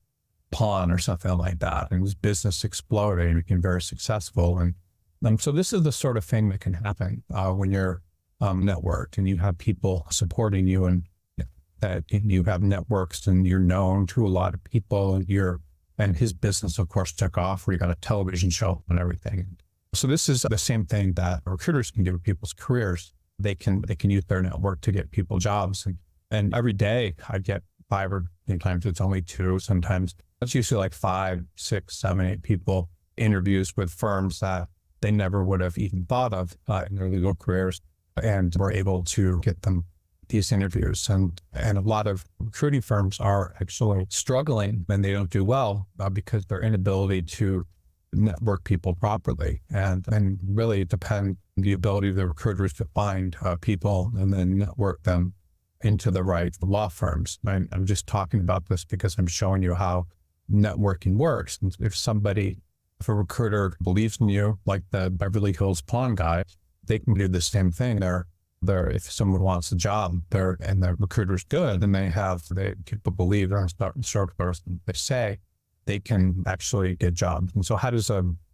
Pawn or something like that. And his business exploded and became very successful. And so this is the sort of thing that can happen when you're networked and you have people supporting you, and that you have networks and you're known to a lot of people, and his business, of course, took off where you got a television show and everything. So this is the same thing that recruiters can do with people's careers. They can use their network to get people jobs. And every day I get 5, or sometimes it's only 2, sometimes it's usually like 5, 6, 7, 8 people, interviews with firms that they never would have even thought of in their legal careers. And we're able to get them these interviews. And a lot of recruiting firms are actually struggling, and they don't do well because their inability to network people properly. And really it depends on the ability of the recruiters to find people and then network them into the right law firms. I'm just talking about this because I'm showing you how networking works. And if a recruiter believes in you, like the Beverly Hills pawn guy, they can do the same thing. If someone wants a job, and the recruiter's good, and people believe they're instructors, they say they can actually get jobs. And so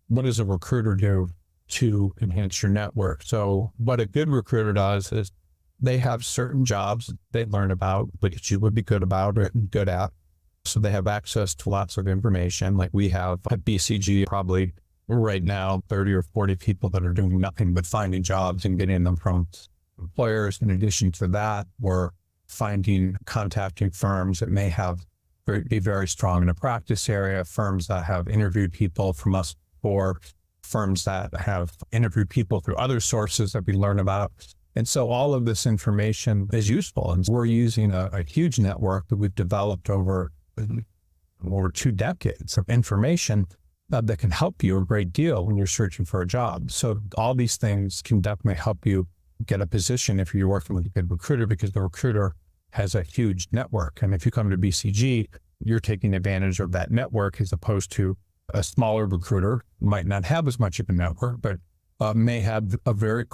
what does a recruiter do to enhance your network? So what a good recruiter does is they have certain jobs they learn about, which you would be good at. So they have access to lots of information. Like we have at BCG, probably right now, 30 or 40 people that are doing nothing but finding jobs and getting them from employers. In addition to that, we're contacting firms that may be very strong in a practice area, firms that have interviewed people from us, or firms that have interviewed people through other sources that we learn about. And so all of this information is useful. And we're using a huge network that we've developed over 2 decades of information that can help you a great deal when you're searching for a job. So all these things can definitely help you get a position if you're working with a good recruiter, because the recruiter has a huge network. And if you come to BCG, you're taking advantage of that network, as opposed to a smaller recruiter who might not have as much of a network, but may have a very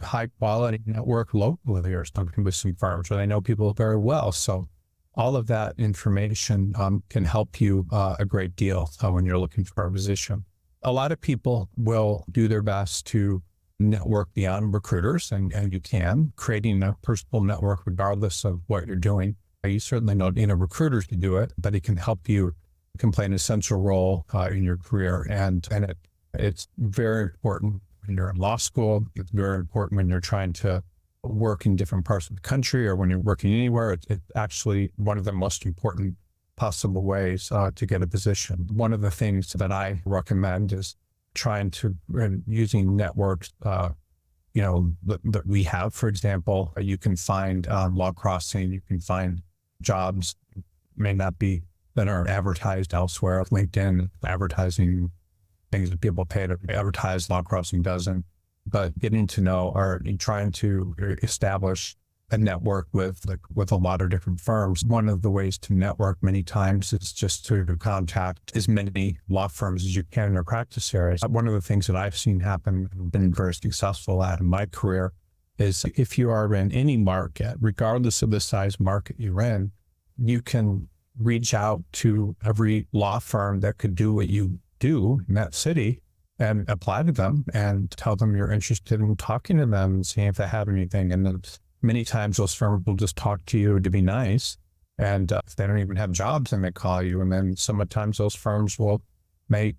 high quality network locally, or something with some firms where they know people very well. So all of that information can help you a great deal when you're looking for a position. A lot of people will do their best to network beyond recruiters, and you can, creating a personal network regardless of what you're doing. You certainly don't need a recruiter to do it, but it can help you. It can play an essential role in your career. And it's very important when you're in law school. It's very important when you're trying to work in different parts of the country, or when you're working anywhere. It's actually one of the most important possible ways to get a position. One of the things that I recommend is using networks, that we have. For example, you can find Law Crossing, you can find jobs that are advertised elsewhere. LinkedIn advertising things that people pay to advertise, Law Crossing doesn't. But getting to know, or trying to establish a network with a lot of different firms. One of the ways to network many times is just to contact as many law firms as you can in your practice areas. One of the things that I've seen happen and been very successful at in my career is, if you are in any market, regardless of the size market you're in, you can reach out to every law firm that could do what you do in that city and apply to them and tell them you're interested in talking to them and seeing if they have anything. And then many times those firms will just talk to you to be nice. And if they don't even have jobs, they may call you. And then sometimes those firms may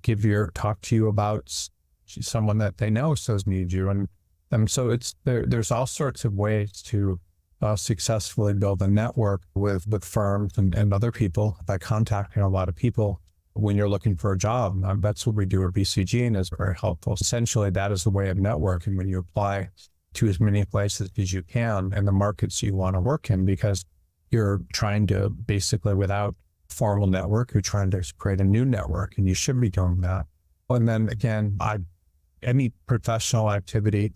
talk to you about someone that they know says needs you. And so there's all sorts of ways to successfully build a network with firms and other people by contacting a lot of people when you're looking for a job. That's what we do at BCG, and is very helpful. Essentially, that is the way of networking, when you apply to as many places as you can in the markets you want to work in, because you're trying to basically, without formal network, you're trying to create a new network, and you should be doing that. And then again, any professional activity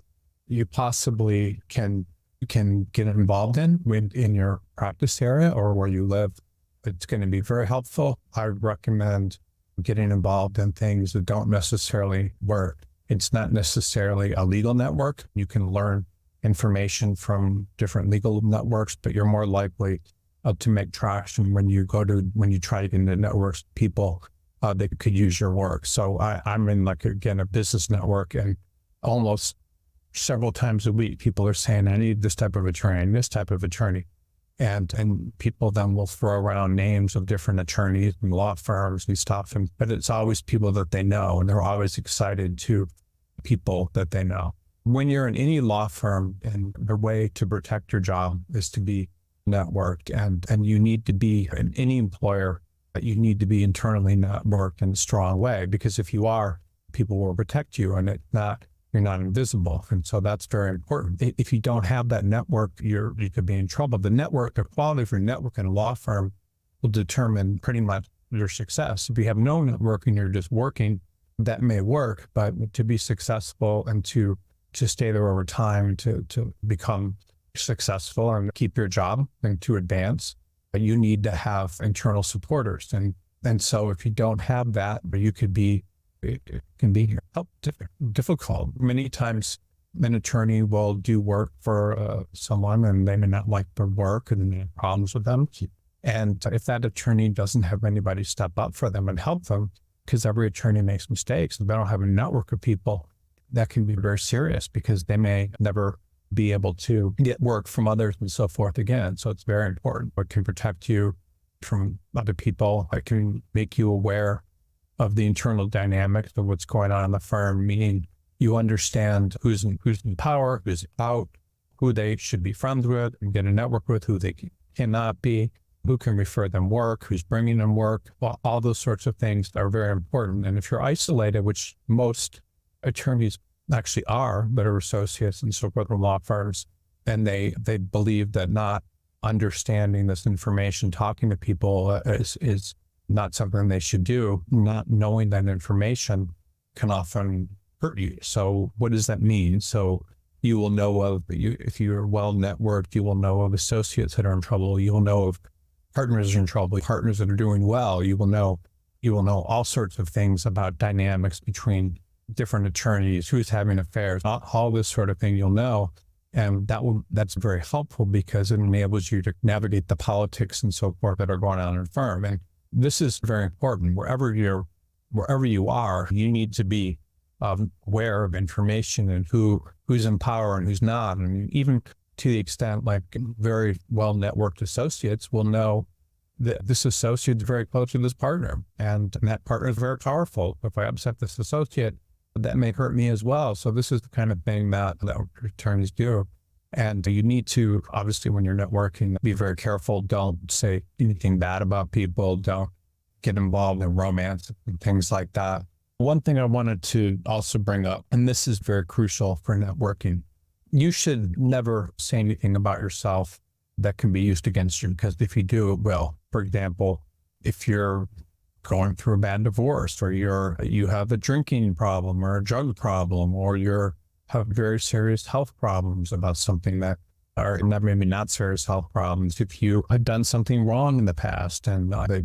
you possibly can get involved in your practice area or where you live, it's going to be very helpful. I recommend getting involved in things that don't necessarily work. It's not necessarily a legal network. You can learn information from different legal networks, but you're more likely to make traction when you try to get into networks, people that could use your work. So I'm in, a business network, and almost several times a week, people are saying, I need this type of attorney. And people then will throw around names of different attorneys and law firms and stuff. But it's always people that they know, and they're always excited to people that they know. When you're in any law firm, and the way to protect your job is to be networked, and you need to be, in any employer, you need to be internally networked in a strong way, because if you are, people will protect you, and you're not invisible. And so that's very important. If you don't have that network, you could be in trouble. The quality of your network in a law firm will determine pretty much your success. If you have no network and you're just working, that may work, but to be successful and to stay there over time, to become successful and keep your job and to advance, you need to have internal supporters. And And so if you don't have that, you could be, it can be difficult. Many times an attorney will do work for someone and they may not like their work and they have problems with them. And if that attorney doesn't have anybody step up for them and help them, because every attorney makes mistakes, if they don't have a network of people, that can be very serious because they may never be able to get work from others and so forth again. So it's very important. What can protect you from other people, it can make you aware of the internal dynamics of what's going on in the firm, meaning you understand who's in power, who's out, who they should be friends with and get a network with, who they cannot be, who can refer them work, who's bringing them work. Well, all those sorts of things are very important. And if you're isolated, which most attorneys actually are that are associates and so forth in law firms, and they believe that not understanding this information, talking to people is not something they should do. Not knowing that information can often hurt you. So what does that mean? So you will know of, if you're well networked, you will know of associates that are in trouble. You will know of partners in trouble, partners that are doing well. You will know all sorts of things about dynamics between different attorneys, who's having affairs, all this sort of thing you'll know. And that's very helpful because it enables you to navigate the politics and so forth that are going on in a firm. And this is very important. Wherever you are, you need to be aware of information and who's in power and who's not. And even to the extent like very well networked associates will know that this associate is very close to this partner and that partner is very powerful. If I upset this associate, that may hurt me as well. So this is the kind of thing that attorneys do. And you need to, obviously, when you're networking, be very careful. Don't say anything bad about people. Don't get involved in romance and things like that. One thing I wanted to also bring up, and this is very crucial for networking, you should never say anything about yourself that can be used against you, because if you do, it will. For example, if you're going through a bad divorce, or you have a drinking problem or a drug problem, or you have very serious health problems about something that are maybe not serious health problems. If you had done something wrong in the past and they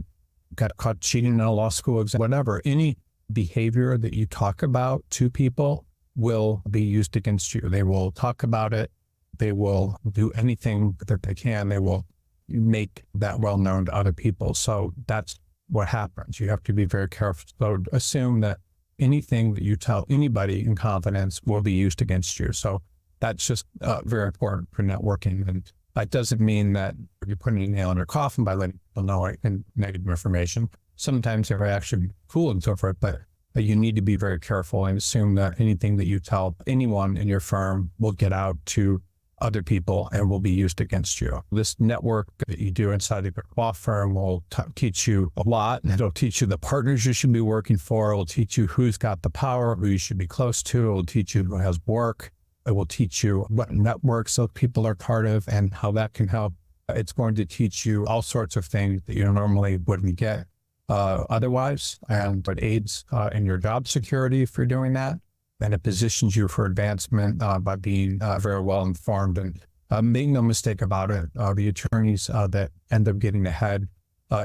got caught cheating in a law school exam, whatever, any behavior that you talk about to people will be used against you. They will talk about it. They will do anything that they can. They will make that well known to other people. So that's what happens. You have to be very careful. So assume that anything that you tell anybody in confidence will be used against you. So that's just very important for networking. And that doesn't mean that you're putting a nail in your coffin by letting people know negative information. Sometimes they're actually cool and so forth, but you need to be very careful and assume that anything that you tell anyone in your firm will get out to other people and will be used against you. This network that you do inside of your law firm will teach you a lot. It'll teach you the partners you should be working for. It will teach you who's got the power, who you should be close to. It will teach you who has work. It will teach you what networks those people are part of and how that can help. It's going to teach you all sorts of things that you normally wouldn't get otherwise, and it aids in your job security if you're doing that. And it positions you for advancement by being very well informed. And make no mistake about it, the attorneys that end up getting ahead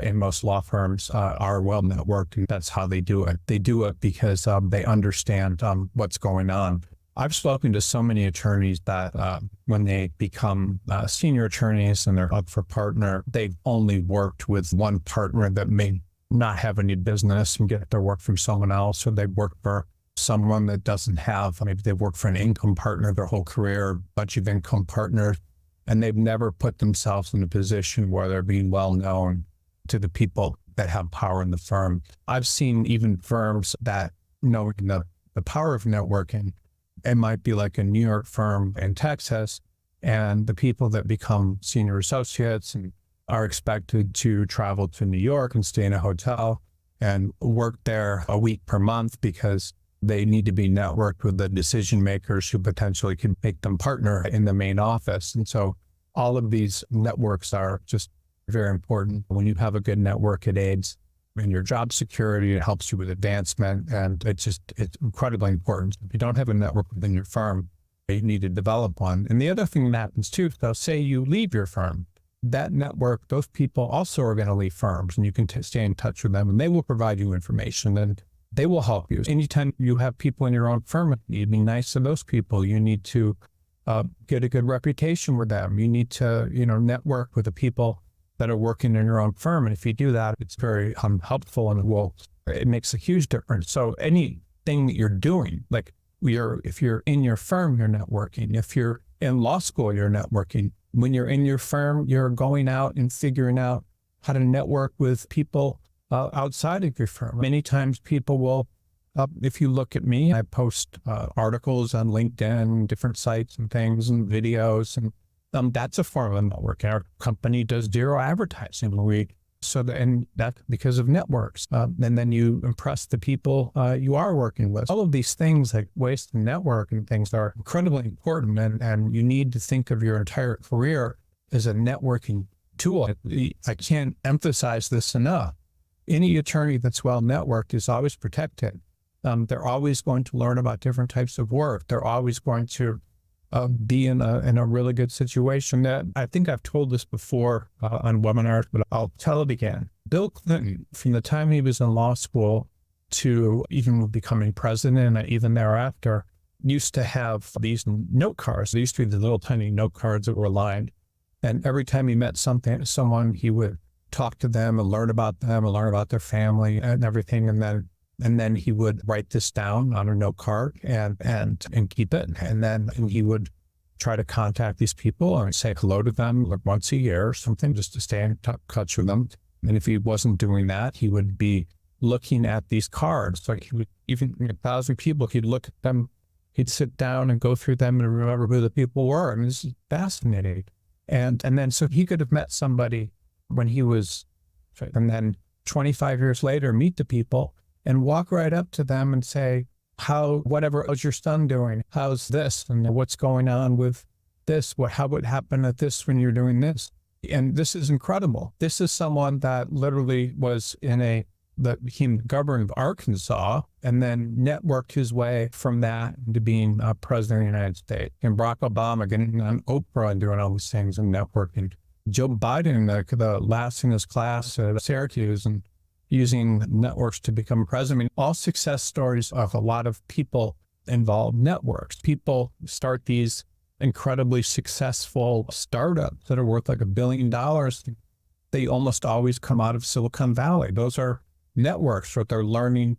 in most law firms are well networked, and that's how they do it. They do it because they understand what's going on. I've spoken to so many attorneys that when they become senior attorneys and they're up for partner, they've only worked with one partner that may not have any business and get their work from someone else, or they work for someone that doesn't have, maybe they work for an income partner their whole career, a bunch of income partners, and they've never put themselves in a position where they're being well known to the people that have power in the firm. I've seen even firms that know the power of networking. It might be like a New York firm in Texas, and the people that become senior associates and are expected to travel to New York and stay in a hotel and work there a week per month because they need to be networked with the decision makers who potentially can make them partner in the main office. And so all of these networks are just very important. When you have a good network, it aids in your job security, it helps you with advancement, and it's incredibly important. If you don't have a network within your firm, you need to develop one. And the other thing that happens too, so say you leave your firm that network, those people also are going to leave firms, and you can stay in touch with them, and they will provide you information, and they will help you. Anytime you have people in your own firm, you need to be nice to those people. You need to get a good reputation with them. You need to, network with the people that are working in your own firm. And if you do that, it's very helpful, and it makes a huge difference. So anything that you're doing, like if you're in your firm, you're networking. If you're in law school, you're networking. When you're in your firm, you're going out and figuring out how to network with people outside of your firm. Many times people will, if you look at me, I post articles on LinkedIn, different sites and things, and videos, and that's a form of networking. Our company does zero advertising. And that's because of networks. And then you impress the people you are working with. All of these things, like ways to network and things, are incredibly important. And you need to think of your entire career as a networking tool. I can't emphasize this enough. Any attorney that's well networked is always protected. They're always going to learn about different types of work. They're always going to be in a really good situation. That I think I've told this before on webinars, but I'll tell it again. Bill Clinton, from the time he was in law school to even becoming president and even thereafter, used to have these note cards. They used to be the little tiny note cards that were lined. And every time he met someone, he would talk to them and learn about them and learn about their family and everything. And then he would write this down on a note card and keep it. And then he would try to contact these people and say hello to them like once a year or something, just to stay in touch with them. And if he wasn't doing that, he would be looking at these cards. Like he would, even 1,000 people, he'd look at them, he'd sit down and go through them and remember who the people were. And this is fascinating. And then so he could have met somebody when he was, and then 25 years later, meet the people and walk right up to them and say, how's your son doing? How's this? And what's going on with this? How would happen at this when you're doing this? And this is incredible. This is someone that literally was he governed Arkansas and then networked his way from that to being president of the United States. And Barack Obama getting on Oprah and doing all these things and networking. Joe Biden, the last in his class at Syracuse, and using networks to become president. I mean, all success stories of a lot of people involve networks. People start these incredibly successful startups that are worth like $1 billion. They almost always come out of Silicon Valley. Those are networks where they're learning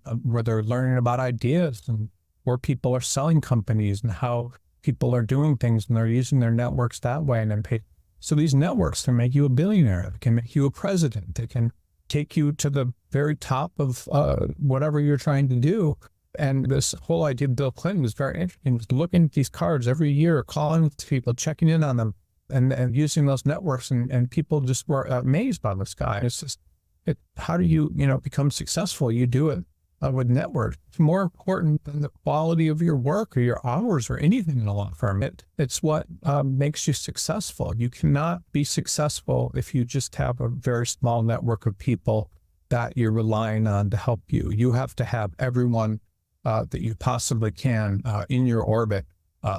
about ideas and where people are selling companies and how people are doing things, and they're using their networks that way and then pay. So these networks can make you a billionaire. They can make you a president. They can take you to the very top of whatever you're trying to do. And this whole idea of Bill Clinton was very interesting. Was looking at these cards every year, calling people, checking in on them, and using those networks. And people just were amazed by this guy. It's just, how do you become successful? You do it with networks. It's more important than the quality of your work or your hours or anything in a law firm. It's what makes you successful. You cannot be successful if you just have a very small network of people that you're relying on to help you. You have to have everyone that you possibly can in your orbit,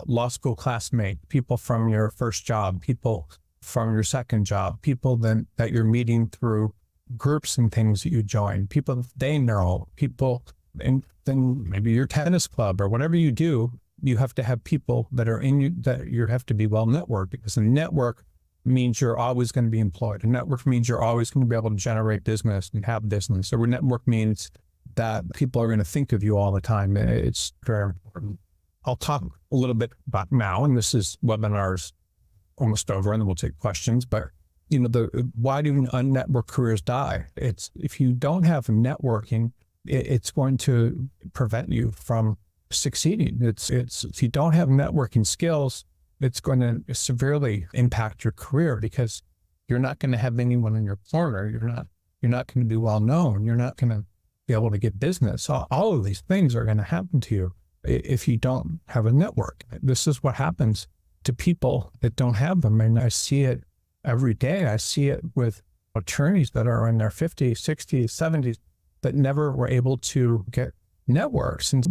law school classmate, people from your first job, people from your second job, people then that you're meeting through groups and things that you join, people they know, people, and then maybe your tennis club or whatever you do, you have to have people that are in you, that you have to be well networked, because a network means you're always going to be employed. A network means you're always going to be able to generate business and have business. So a network means that people are going to think of you all the time. It's very important. I'll talk a little bit about now, and this is webinars almost over, and then we'll take questions, but why do unnetworked careers die? It's if you don't have networking, it's going to prevent you from succeeding. It's if you don't have networking skills, it's going to severely impact your career, because you're not going to have anyone in your corner. You're not going to be well known. You're not going to be able to get business. All of these things are going to happen to you if you don't have a network. This is what happens to people that don't have them, and I see it every day. I see it with attorneys that are in their 50s, 60s, 70s that never were able to get networks. And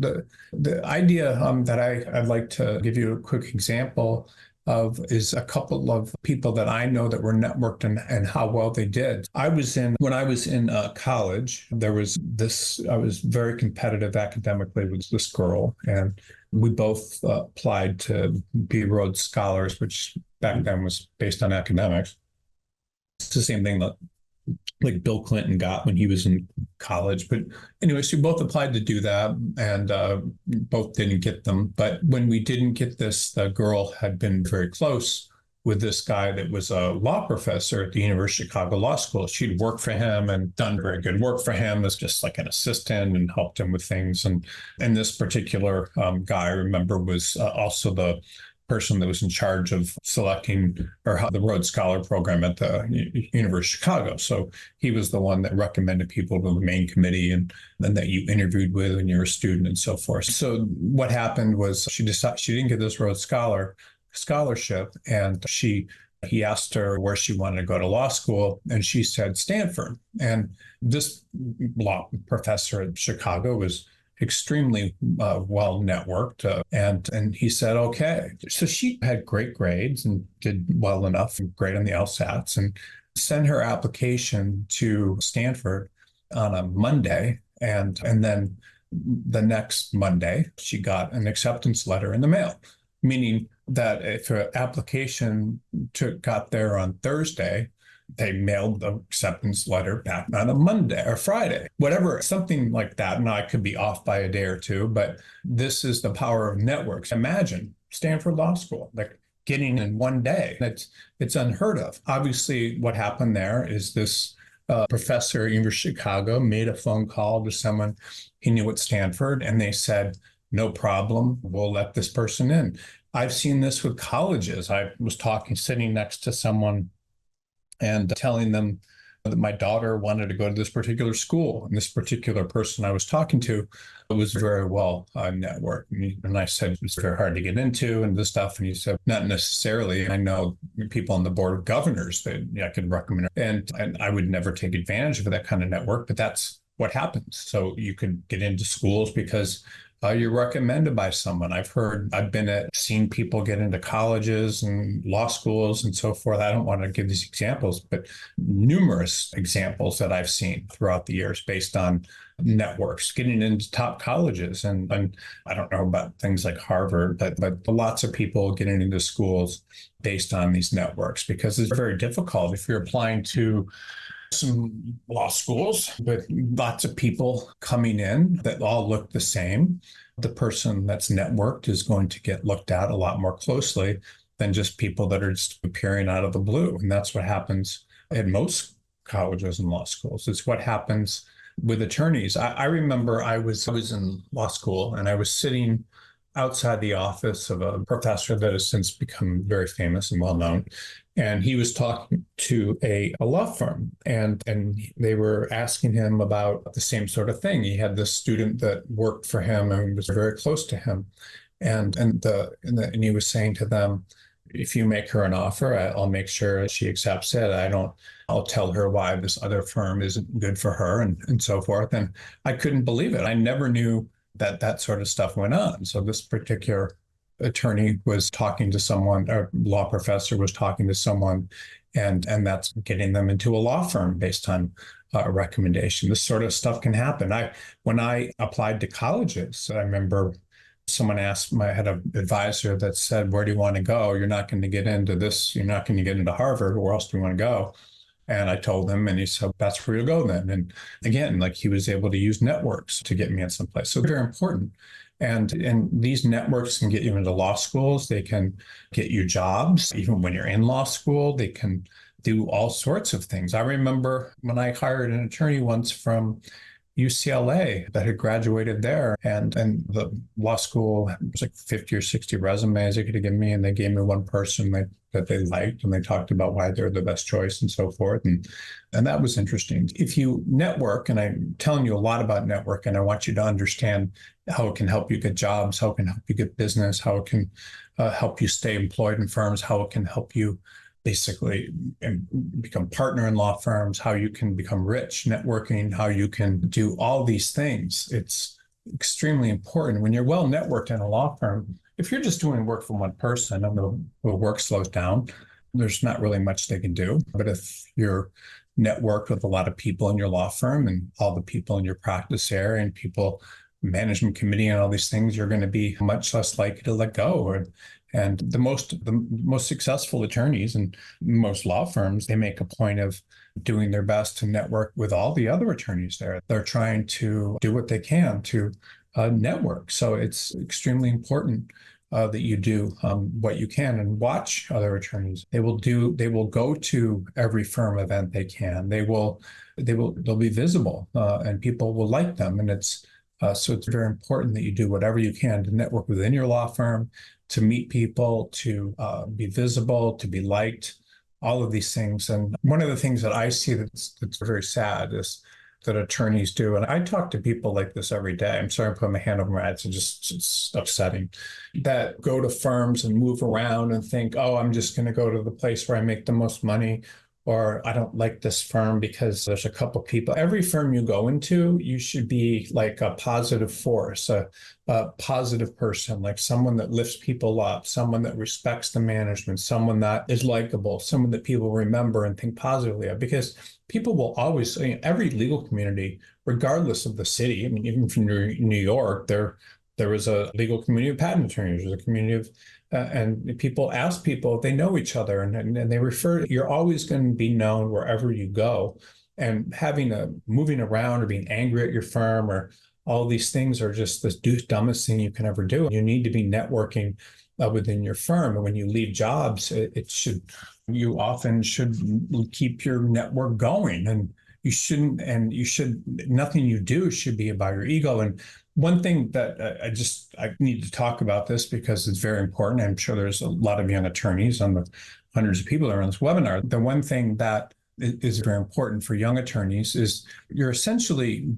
the idea that I'd like to give you a quick example of is a couple of people that I know that were networked and how well they did. When I was in college, there was this, I was very competitive academically with this girl, and we both applied to be Rhodes Scholars, which back then was based on academics. It's the same thing that like Bill Clinton got when he was in college. But anyways, we both applied to do that, and both didn't get them. But when we didn't get this, the girl had been very close with this guy that was a law professor at the University of Chicago Law School. She'd worked for him and done very good work for him as just like an assistant and helped him with things. And this particular guy, I remember, was also the person that was in charge of selecting or the Rhodes Scholar program at the University of Chicago. So he was the one that recommended people to the main committee and then that you interviewed with when you were a student and so forth. So what happened was she decided she didn't get this Rhodes scholarship, and he asked her where she wanted to go to law school, and she said Stanford. And this law professor at Chicago was extremely well networked, and he said okay. So she had great grades and did well enough, and great on the LSATs, and sent her application to Stanford on a Monday, and then the next Monday she got an acceptance letter in the mail, meaning that if her application got there on Thursday, they mailed the acceptance letter back on a Monday or Friday, whatever, something like that. Now, I could be off by a day or two, but this is the power of networks. Imagine Stanford Law School, like getting in one day. It's unheard of. Obviously, what happened there is this professor at University of Chicago made a phone call to someone he knew at Stanford, and they said, no problem, we'll let this person in. I've seen this with colleges. I was sitting next to someone and telling them that my daughter wanted to go to this particular school. And this particular person I was talking to was very well networked. And I said, it's very hard to get into and this stuff. And he said, not necessarily. I know people on the board of governors that I could recommend. And I would never take advantage of that kind of network, but that's what happens. So you could get into schools because you're recommended by someone. I've seen people get into colleges and law schools and so forth. I don't want to give these examples, but numerous examples that I've seen throughout the years based on networks, getting into top colleges. And I don't know about things like Harvard, but lots of people getting into schools based on these networks, because it's very difficult if you're applying to some law schools with lots of people coming in that all look the same. The person that's networked is going to get looked at a lot more closely than just people that are just appearing out of the blue. And that's what happens at most colleges and law schools. It's what happens with attorneys. I remember I was in law school, and I was sitting outside the office of a professor that has since become very famous and well known. And he was talking to a law firm, and they were asking him about the same sort of thing. He had this student that worked for him and was very close to him. And he was saying to them, if you make her an offer, I'll make sure she accepts it. I'll tell her why this other firm isn't good for her and so forth. And I couldn't believe it. I never knew that sort of stuff went on. So this particular attorney was talking to someone, or law professor was talking to someone, and that's getting them into a law firm based on a recommendation. This sort of stuff can happen. When I applied to colleges, I remember someone asked, I had an advisor that said, where do you want to go? You're not going to get into this. You're not going to get into Harvard. Where else do you want to go? And I told him, and he said, that's where you go then. And again, like, he was able to use networks to get me in someplace. So very important. And these networks can get you into law schools. They can get you jobs. Even when you're in law school, they can do all sorts of things. I remember when I hired an attorney once from UCLA that had graduated there, and the law school was like 50 or 60 resumes they could have given me, and they gave me one person that they liked, and they talked about why they're the best choice and so forth. And that was interesting. If you network, and I'm telling you a lot about network, and I want you to understand how it can help you get jobs, how it can help you get business, how it can help you stay employed in firms, how it can help you basically become partner in law firms, how you can become rich networking, how you can do all these things. It's extremely important. When you're well networked in a law firm, if you're just doing work for one person and the work slows down, there's not really much they can do. But if you're networked with a lot of people in your law firm and all the people in your practice area and people, management committee and all these things, you're going to be much less likely to let go. And the most successful attorneys and most law firms, they make a point of doing their best to network with all the other attorneys there. They're trying to do what they can to network. So it's extremely important that you do what you can and watch other attorneys. They will go to every firm event they can. They'll be visible and people will like them. And so it's very important that you do whatever you can to network within your law firm, to meet people, to be visible, to be liked, all of these things. And one of the things that I see that's very sad is that attorneys do. And I talk to people like this every day. I'm sorry, I'm putting my hand over my eyes. It's upsetting that go to firms and move around and think, oh, I'm just going to go to the place where I make the most money. Or I don't like this firm because there's a couple people. Every firm you go into, you should be like a positive force, a positive person, like someone that lifts people up, someone that respects the management, someone that is likable, someone that people remember and think positively of. Because people will always, every legal community, regardless of the city, I mean, even from New York, there was a legal community of patent attorneys, there's a community of and people ask people if they know each other and they refer, you're always going to be known wherever you go. And moving around or being angry at your firm or all these things are just the dumbest thing you can ever do. You need to be networking within your firm. And when you leave jobs, you often should keep your network going, and nothing you do should be about your ego. And one thing that I need to talk about this because it's very important. I'm sure there's a lot of young attorneys on the hundreds of people that are on this webinar. The one thing that is very important for young attorneys is you're essentially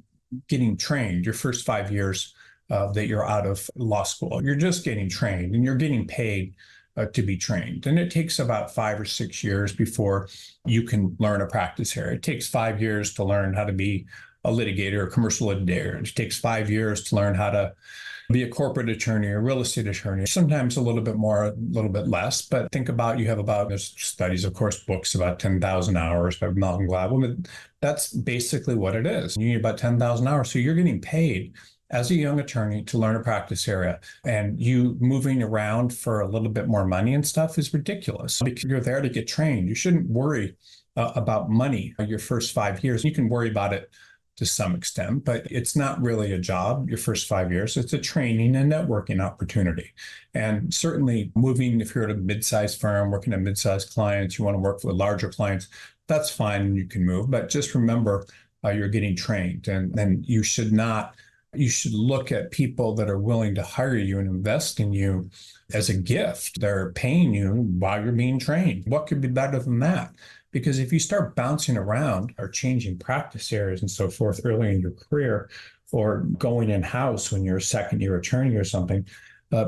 getting trained your first 5 years that you're out of law school. You're just getting trained and you're getting paid to be trained. And it takes about 5 or 6 years before you can learn a practice area. It takes 5 years to learn how to be a litigator, a commercial litigator. It takes 5 years to learn how to be a corporate attorney, a real estate attorney, sometimes a little bit more, a little bit less. But think about, there's studies, of course, books about 10,000 hours by Malcolm Gladwell. But that's basically what it is. You need about 10,000 hours. So you're getting paid as a young attorney to learn a practice area, and you moving around for a little bit more money and stuff is ridiculous because you're there to get trained. You shouldn't worry about money your first 5 years. You can worry about it to some extent, but it's not really a job your first 5 years. It's a training and networking opportunity. And certainly moving, if you're at a mid-sized firm, working at mid-sized clients, you want to work with larger clients, that's fine, you can move. But just remember, you're getting trained, and you should look at people that are willing to hire you and invest in you as a gift. They're paying you while you're being trained. What could be better than that? Because if you start bouncing around or changing practice areas and so forth early in your career, or going in-house when you're a second-year attorney or something,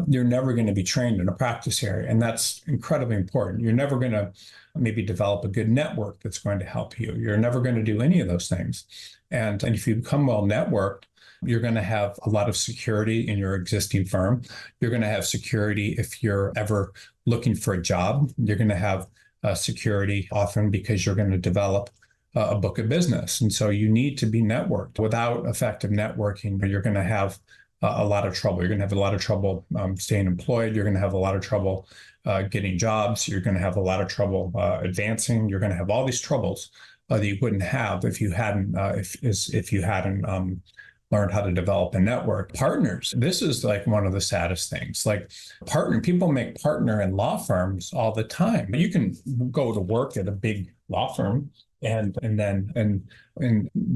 you're never going to be trained in a practice area. And that's incredibly important. You're never going to maybe develop a good network that's going to help you. You're never going to do any of those things. And if you become well networked, you're going to have a lot of security in your existing firm. You're going to have security if you're ever looking for a job. You're going to have security often because you're going to develop a book of business. And so you need to be networked. Without effective networking, you're going to have a lot of trouble. You're going to have a lot of trouble staying employed. You're going to have a lot of trouble getting jobs. You're going to have a lot of trouble advancing. You're going to have all these troubles that you wouldn't have if you hadn't learned how to develop a network. Partners, this is like one of the saddest things. Like people make partner in law firms all the time. You can go to work at a big law firm and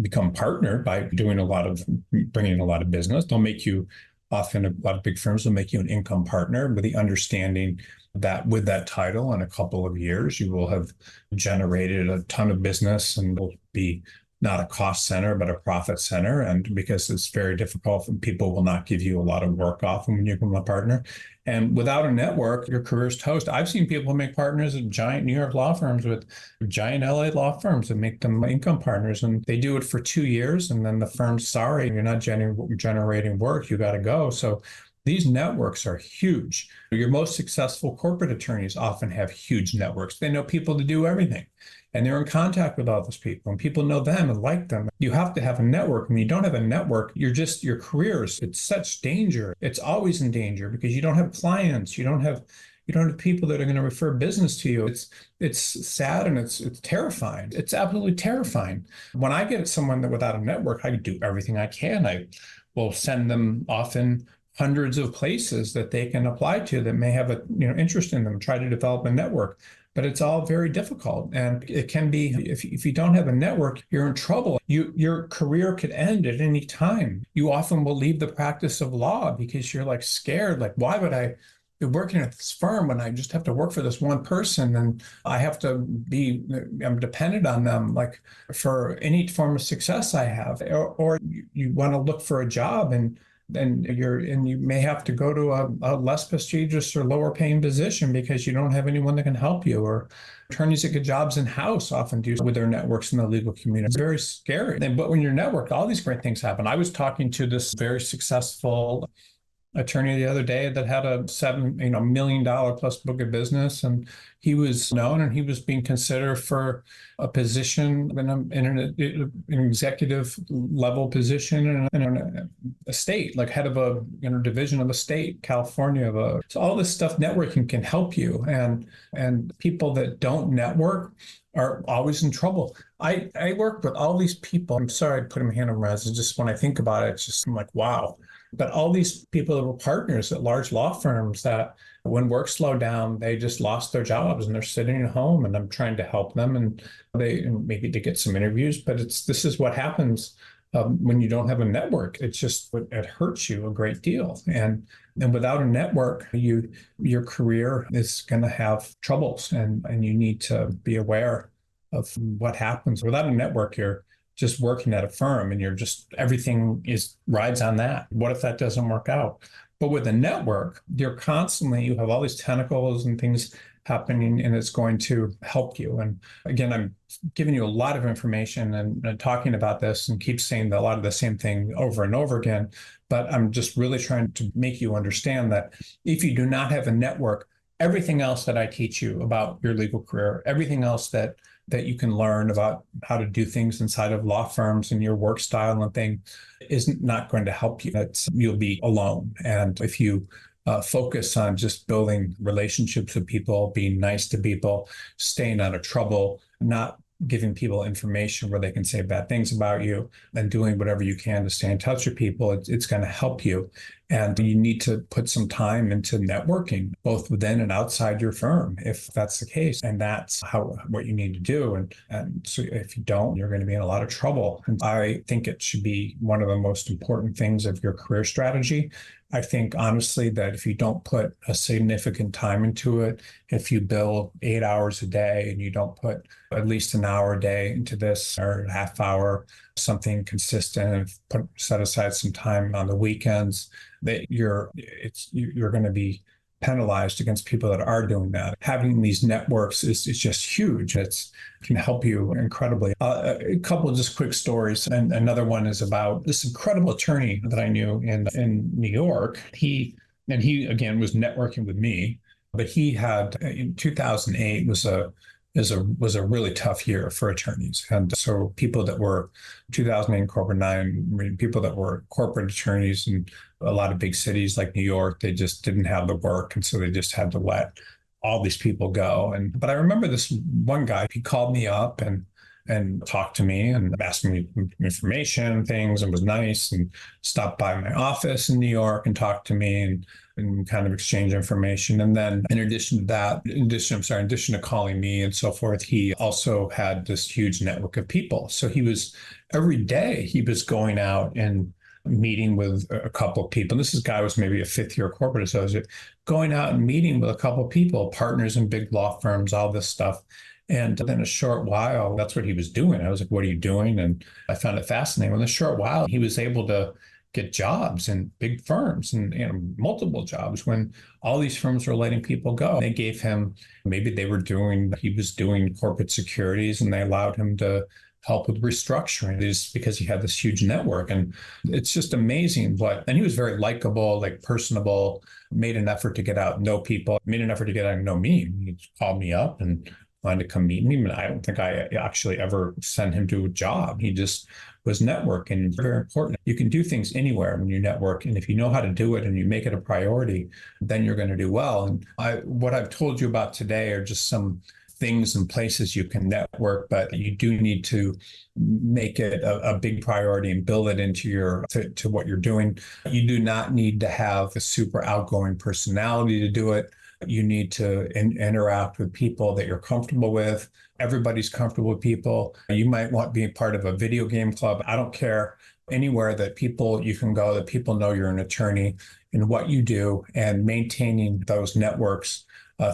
become partner by bringing a lot of business. They'll make you, often a lot of big firms will make you an income partner with the understanding that with that title in a couple of years, you will have generated a ton of business and will be not a cost center, but a profit center. And because it's very difficult, and people will not give you a lot of work often when you become a partner. And without a network, your career's toast. I've seen people make partners at giant New York law firms with giant LA law firms and make them income partners. And they do it for 2 years. And then the firm's sorry, you're not generating work. You got to go. So These networks are huge. Your most successful corporate attorneys often have huge networks. They know people to do everything, and they're in contact with all those people, and people know them and like them. You have to have a network. When you don't have a network, your career is, it's such danger. It's always in danger because you don't have clients. You don't have people that are going to refer business to you. It's sad and it's terrifying. It's absolutely terrifying. When I get someone that without a network, I do everything I can. I will send them often hundreds of places that they can apply to that may have a interest in them. Try to develop a network, but it's all very difficult. And it can be if you don't have a network, you're in trouble. Your career could end at any time. You often will leave the practice of law because you're like scared. Like, why would I be working at this firm when I just have to work for this one person and I'm dependent on them like for any form of success I have, or you want to look for a job and you may have to go to a less prestigious or lower paying position because you don't have anyone that can help you. Or attorneys that get jobs in-house often do with their networks in the legal community. It's very scary. But when you're networked, all these great things happen. I was talking to this very successful attorney the other day that had a $7 million plus book of business, and he was known and he was being considered for a position in an executive level position in a state, like head of a division of a state, California. So all this stuff, networking can help you, and people that don't network are always in trouble. I work with all these people. I'm sorry I put my hand on my eyes. It's just when I think about it, it's just I'm like, wow. But all these people that were partners at large law firms that when work slowed down, they just lost their jobs and they're sitting at home, and I'm trying to help them and maybe to get some interviews. But this is what happens when you don't have a network. It hurts you a great deal. And without a network, your career is going to have troubles, and you need to be aware of what happens. Without a network, you're just working at a firm and everything rides on that. What if that doesn't work out? But with a network, you have all these tentacles and things happening, and it's going to help you. And again, I'm giving you a lot of information and talking about this and keep saying a lot of the same thing over and over again. But I'm just really trying to make you understand that if you do not have a network, everything else that I teach you about your legal career, everything else that you can learn about how to do things inside of law firms and your work style and thing isn't not going to help you. You'll be alone. And if you focus on just building relationships with people, being nice to people, staying out of trouble, not giving people information where they can say bad things about you, and doing whatever you can to stay in touch with people, it's going to help you. And you need to put some time into networking, both within and outside your firm, if that's the case. And that's what you need to do. And so if you don't, you're going to be in a lot of trouble. And I think it should be one of the most important things of your career strategy. I think honestly that if you don't put a significant time into it, if you bill 8 hours a day and you don't put at least an hour a day into this, or a half hour, something consistent, and set aside some time on the weekends, that you're going to be penalized against people that are doing that. Having these networks is just huge. It can help you incredibly. A couple of just quick stories. And another one is about this incredible attorney that I knew in New York. He again was networking with me, but he had in 2008 was a really tough year for attorneys. And so people that were 2008 corporate nine, people that were corporate attorneys in a lot of big cities like New York, they just didn't have the work. And so they just had to let all these people go. But I remember this one guy, he called me up and talked to me and asked me information and things, and was nice, and stopped by my office in New York and talked to me and kind of exchange information. And then in addition to calling me and so forth, he also had this huge network of people. So every day he was going out and meeting with a couple of people. This guy was maybe a fifth-year corporate associate, going out and meeting with a couple of people, partners in big law firms, all this stuff. And then a short while, that's what he was doing. I was like, what are you doing? And I found it fascinating. In a short while, he was able to get jobs in big firms and multiple jobs when all these firms were letting people go. They gave him, he was doing corporate securities, and they allowed him to help with restructuring is because he had this huge network. And it's just amazing and he was very likable, like personable, made an effort to get out and know people, made an effort to get out and know me. He called me up and wanted to come meet me. And I don't think I actually ever sent him to a job. He just was networking. Very important. You can do things anywhere when you network. And if you know how to do it and you make it a priority, then you're going to do well. And what I've told you about today are just some things and places you can network, but you do need to make it a big priority and build it into to what you're doing. You do not need to have a super outgoing personality to do it. You need to interact with people that you're comfortable with. Everybody's comfortable with people. You might want to be part of a video game club. I don't care. Anywhere that you can go, that people know you're an attorney and what you do, and maintaining those networks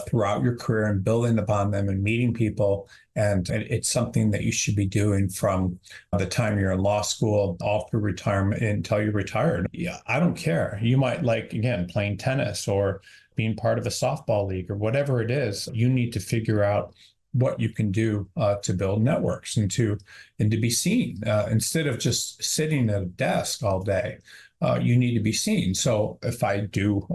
throughout your career and building upon them and meeting people. And it's something that you should be doing from the time you're in law school all through retirement until you're retired. Yeah, I don't care. You might like, again, playing tennis or being part of a softball league or whatever it is. You need to figure out what you can do to build networks and to be seen instead of just sitting at a desk all day. You need to be seen. So if I do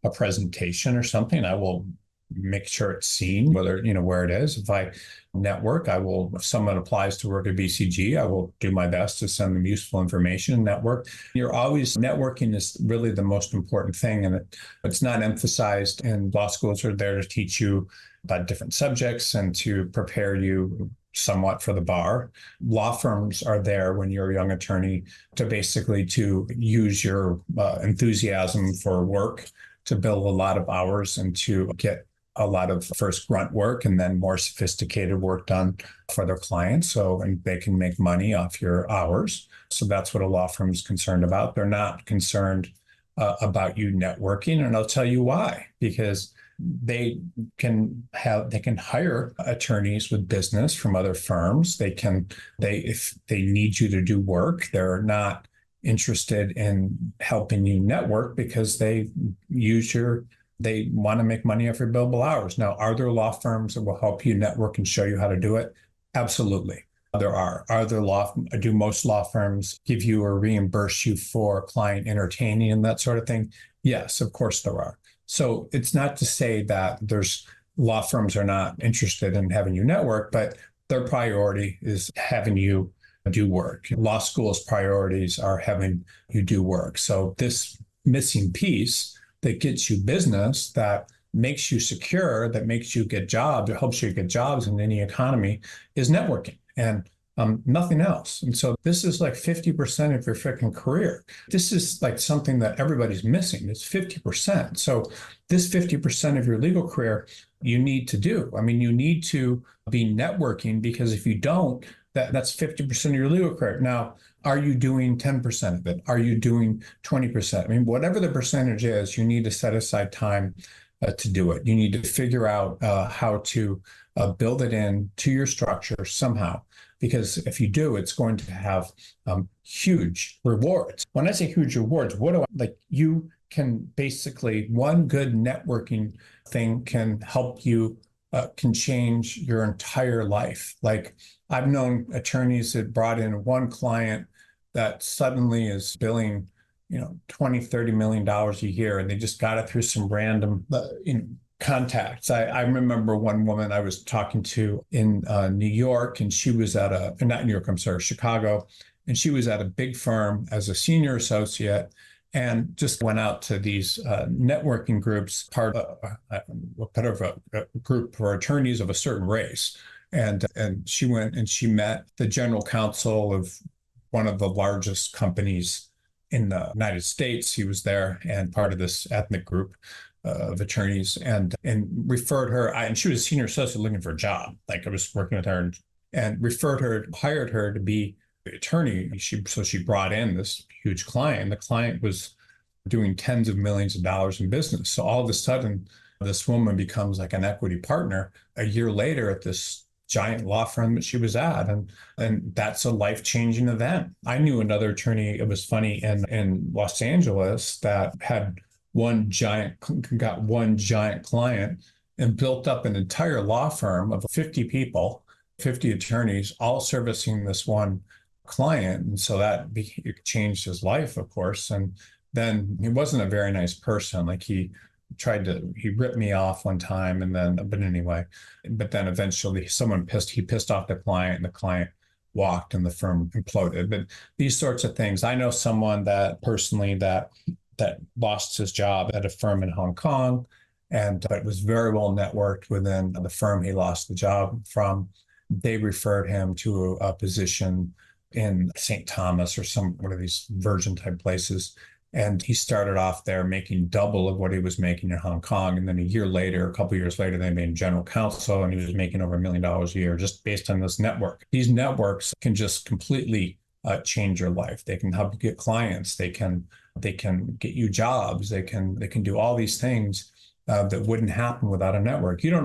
a presentation or something, I will make sure it's seen, whether, where it is. If I network, if someone applies to work at BCG, I will do my best to send them useful information and network. Networking is really the most important thing. And it's not emphasized, and law schools are there to teach you about different subjects and to prepare you somewhat for the bar. Law firms are there when you're a young attorney to use your enthusiasm for work to build a lot of hours and to get a lot of first grunt work and then more sophisticated work done for their clients. And they can make money off your hours. So that's what a law firm is concerned about. They're not concerned about you networking. And I'll tell you why, because they can hire attorneys with business from other firms. If they need you to do work, they're not interested in helping you network because they want to make money off your billable hours. Now, are there law firms that will help you network and show you how to do it? Absolutely. There are. Do most law firms give you or reimburse you for client entertaining and that sort of thing? Yes, of course there are. So it's not to say that law firms are not interested in having you network, but their priority is having you do work. Law school's priorities are having you do work. So this missing piece that gets you business, that makes you secure, that makes you get jobs, or helps you get jobs in any economy, is networking and nothing else. And so this is like 50% of your freaking career. This is like something that everybody's missing. It's 50%. So this 50% of your legal career, you need to do. I mean, you need to be networking, because if you don't, that's 50% of your legal career. Now, are you doing 10% of it? Are you doing 20%? I mean, whatever the percentage is, you need to set aside time to do it. You need to figure out how to build it in to your structure somehow, because if you do, it's going to have huge rewards. When I say huge rewards, you can basically, one good networking thing can help you, can change your entire life. Like, I've known attorneys that brought in one client that suddenly is billing, $20-30 million a year, and they just got it through some random, contacts. I remember one woman I was talking to in New York, and she was not New York, I'm sorry, Chicago, and she was at a big firm as a senior associate, and just went out to these networking groups, part of a group for attorneys of a certain race. And she went and she met the general counsel of one of the largest companies in the United States. He was there and part of this ethnic group of attorneys, and referred her. And she was a senior associate looking for a job. Like, I was working with her and hired her to be the attorney. So she brought in this huge client. The client was doing tens of millions of dollars in business. So all of a sudden, this woman becomes like an equity partner a year later at this giant law firm that she was at. And that's a life-changing event. I knew another attorney, it was funny, in Los Angeles that got one giant client and built up an entire law firm of 50 people 50 attorneys all servicing this one client. And so it changed his life, of course. And then he wasn't a very nice person. Like he ripped me off one time but anyway, but then eventually he pissed off the client, and the client walked and the firm imploded. But these sorts of things, I know someone that personally that lost his job at a firm in Hong Kong, and but was very well networked within the firm he lost the job from. They referred him to a position in St. Thomas or one of these Virgin type places. And he started off there making double of what he was making in Hong Kong. And then a couple of years later, they made him general counsel, and he was making over $1 million a year just based on this network. These networks can just completely change your life. They can help you get clients. They can get you jobs. They can do all these things that wouldn't happen without a network. You don't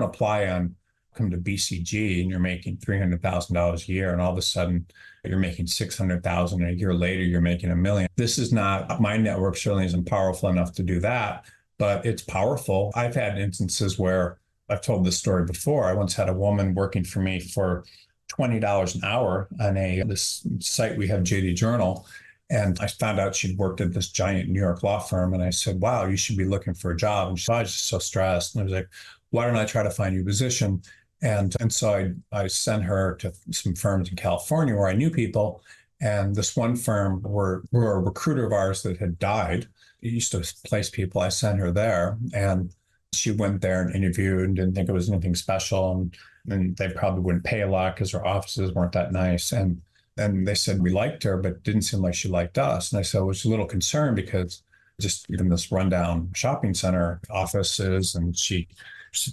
come to BCG and you're making $300,000 a year, and all of a sudden you're making $600,000, and a year later you're making $1 million. This is not, my network certainly isn't powerful enough to do that, but it's powerful. I've had instances where I've told this story before. I once had a woman working for me for $20 an hour on this site we have, JD Journal. And I found out she'd worked at this giant New York law firm. And I said, wow, you should be looking for a job. And I was just so stressed. And I was like, why don't I try to find you a position? And so I sent her to some firms in California where I knew people. And this one firm were a recruiter of ours that had died. He used to place people. I sent her there, and she went there and interviewed and didn't think it was anything special. And they probably wouldn't pay a lot because her offices weren't that nice. And they said we liked her, but it didn't seem like she liked us. And I said, I was a little concerned because just even this rundown shopping center offices, and she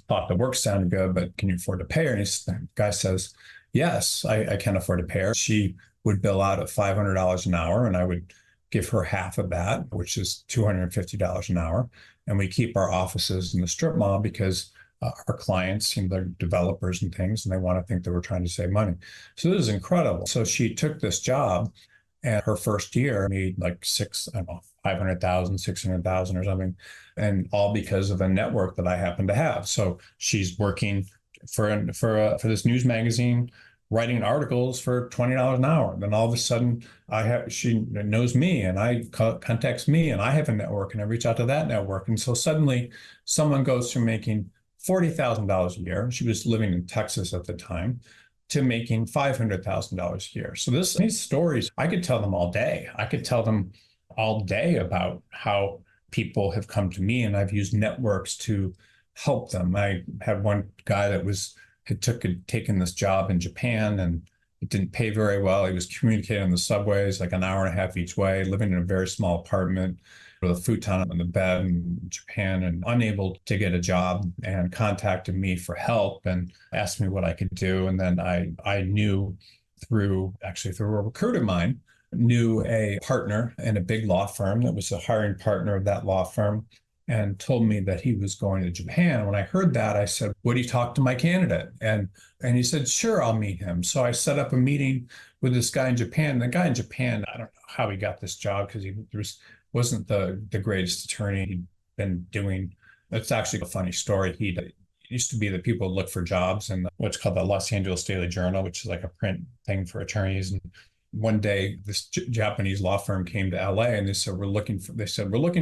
thought the work sounded good, but can you afford to pay her? And the guy says, yes, I can afford to pay her. She would bill out at $500 an hour, and I would give her half of that, which is $250 an hour. And we keep our offices in the strip mall because our clients, they're developers and things, and they want to think that we're trying to save money. So this is incredible. So she took this job, and her first year made like 500,000, 600,000 or something, and all because of a network that I happen to have. So she's working for this news magazine, writing articles for $20 an hour. Then all of a sudden she knows me, and contacts me, and I have a network, and I reach out to that network. And so suddenly someone goes from making $40,000 a year, she was living in Texas at the time, to making $500,000 a year. So these stories, I could tell them all day. I could tell them all day about how people have come to me, and I've used networks to help them. I had one guy that had taken this job in Japan, and it didn't pay very well. He was communicating on the subways like an hour and a half each way, living in a very small apartment with a futon on the bed in Japan, and unable to get a job, and contacted me for help and asked me what I could do. And then I knew through a recruiter of mine, knew a partner in a big law firm that was a hiring partner of that law firm, and told me that he was going to Japan. When I heard that, I said, would he talk to my candidate? And he said, sure, I'll meet him. So I set up a meeting with this guy in Japan. The guy in Japan, I don't know how he got this job, because he wasn't the greatest attorney he'd been doing. That's actually a funny story. He used to be the people who look for jobs in what's called the Los Angeles Daily Journal, which is like a print thing for attorneys. And one day, this Japanese law firm came to LA, and they said, we're looking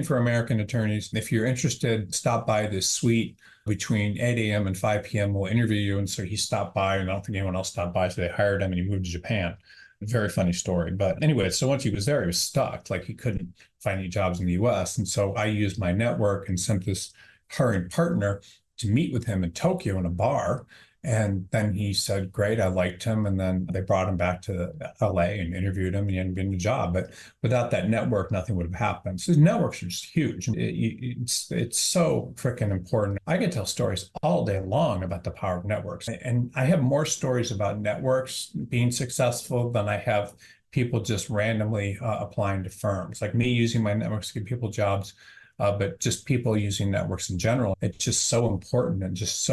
for American attorneys. If you're interested, stop by this suite between 8 a.m. and 5 p.m. We'll interview you. And so he stopped by, and I don't think anyone else stopped by. So they hired him, and he moved to Japan. Very funny story. But anyway, so once he was there, he was stuck. Like, he couldn't find any jobs in the US. And so I used my network and sent this hiring partner to meet with him in Tokyo in a bar. And then he said, great, I liked him. And then they brought him back to LA and interviewed him, and he ended up getting a job. But without that network, nothing would have happened. So networks are just huge. It's so freaking important. I can tell stories all day long about the power of networks. And I have more stories about networks being successful than I have people just randomly applying to firms. Like me using my networks to give people jobs, but just people using networks in general. It's just so important, and just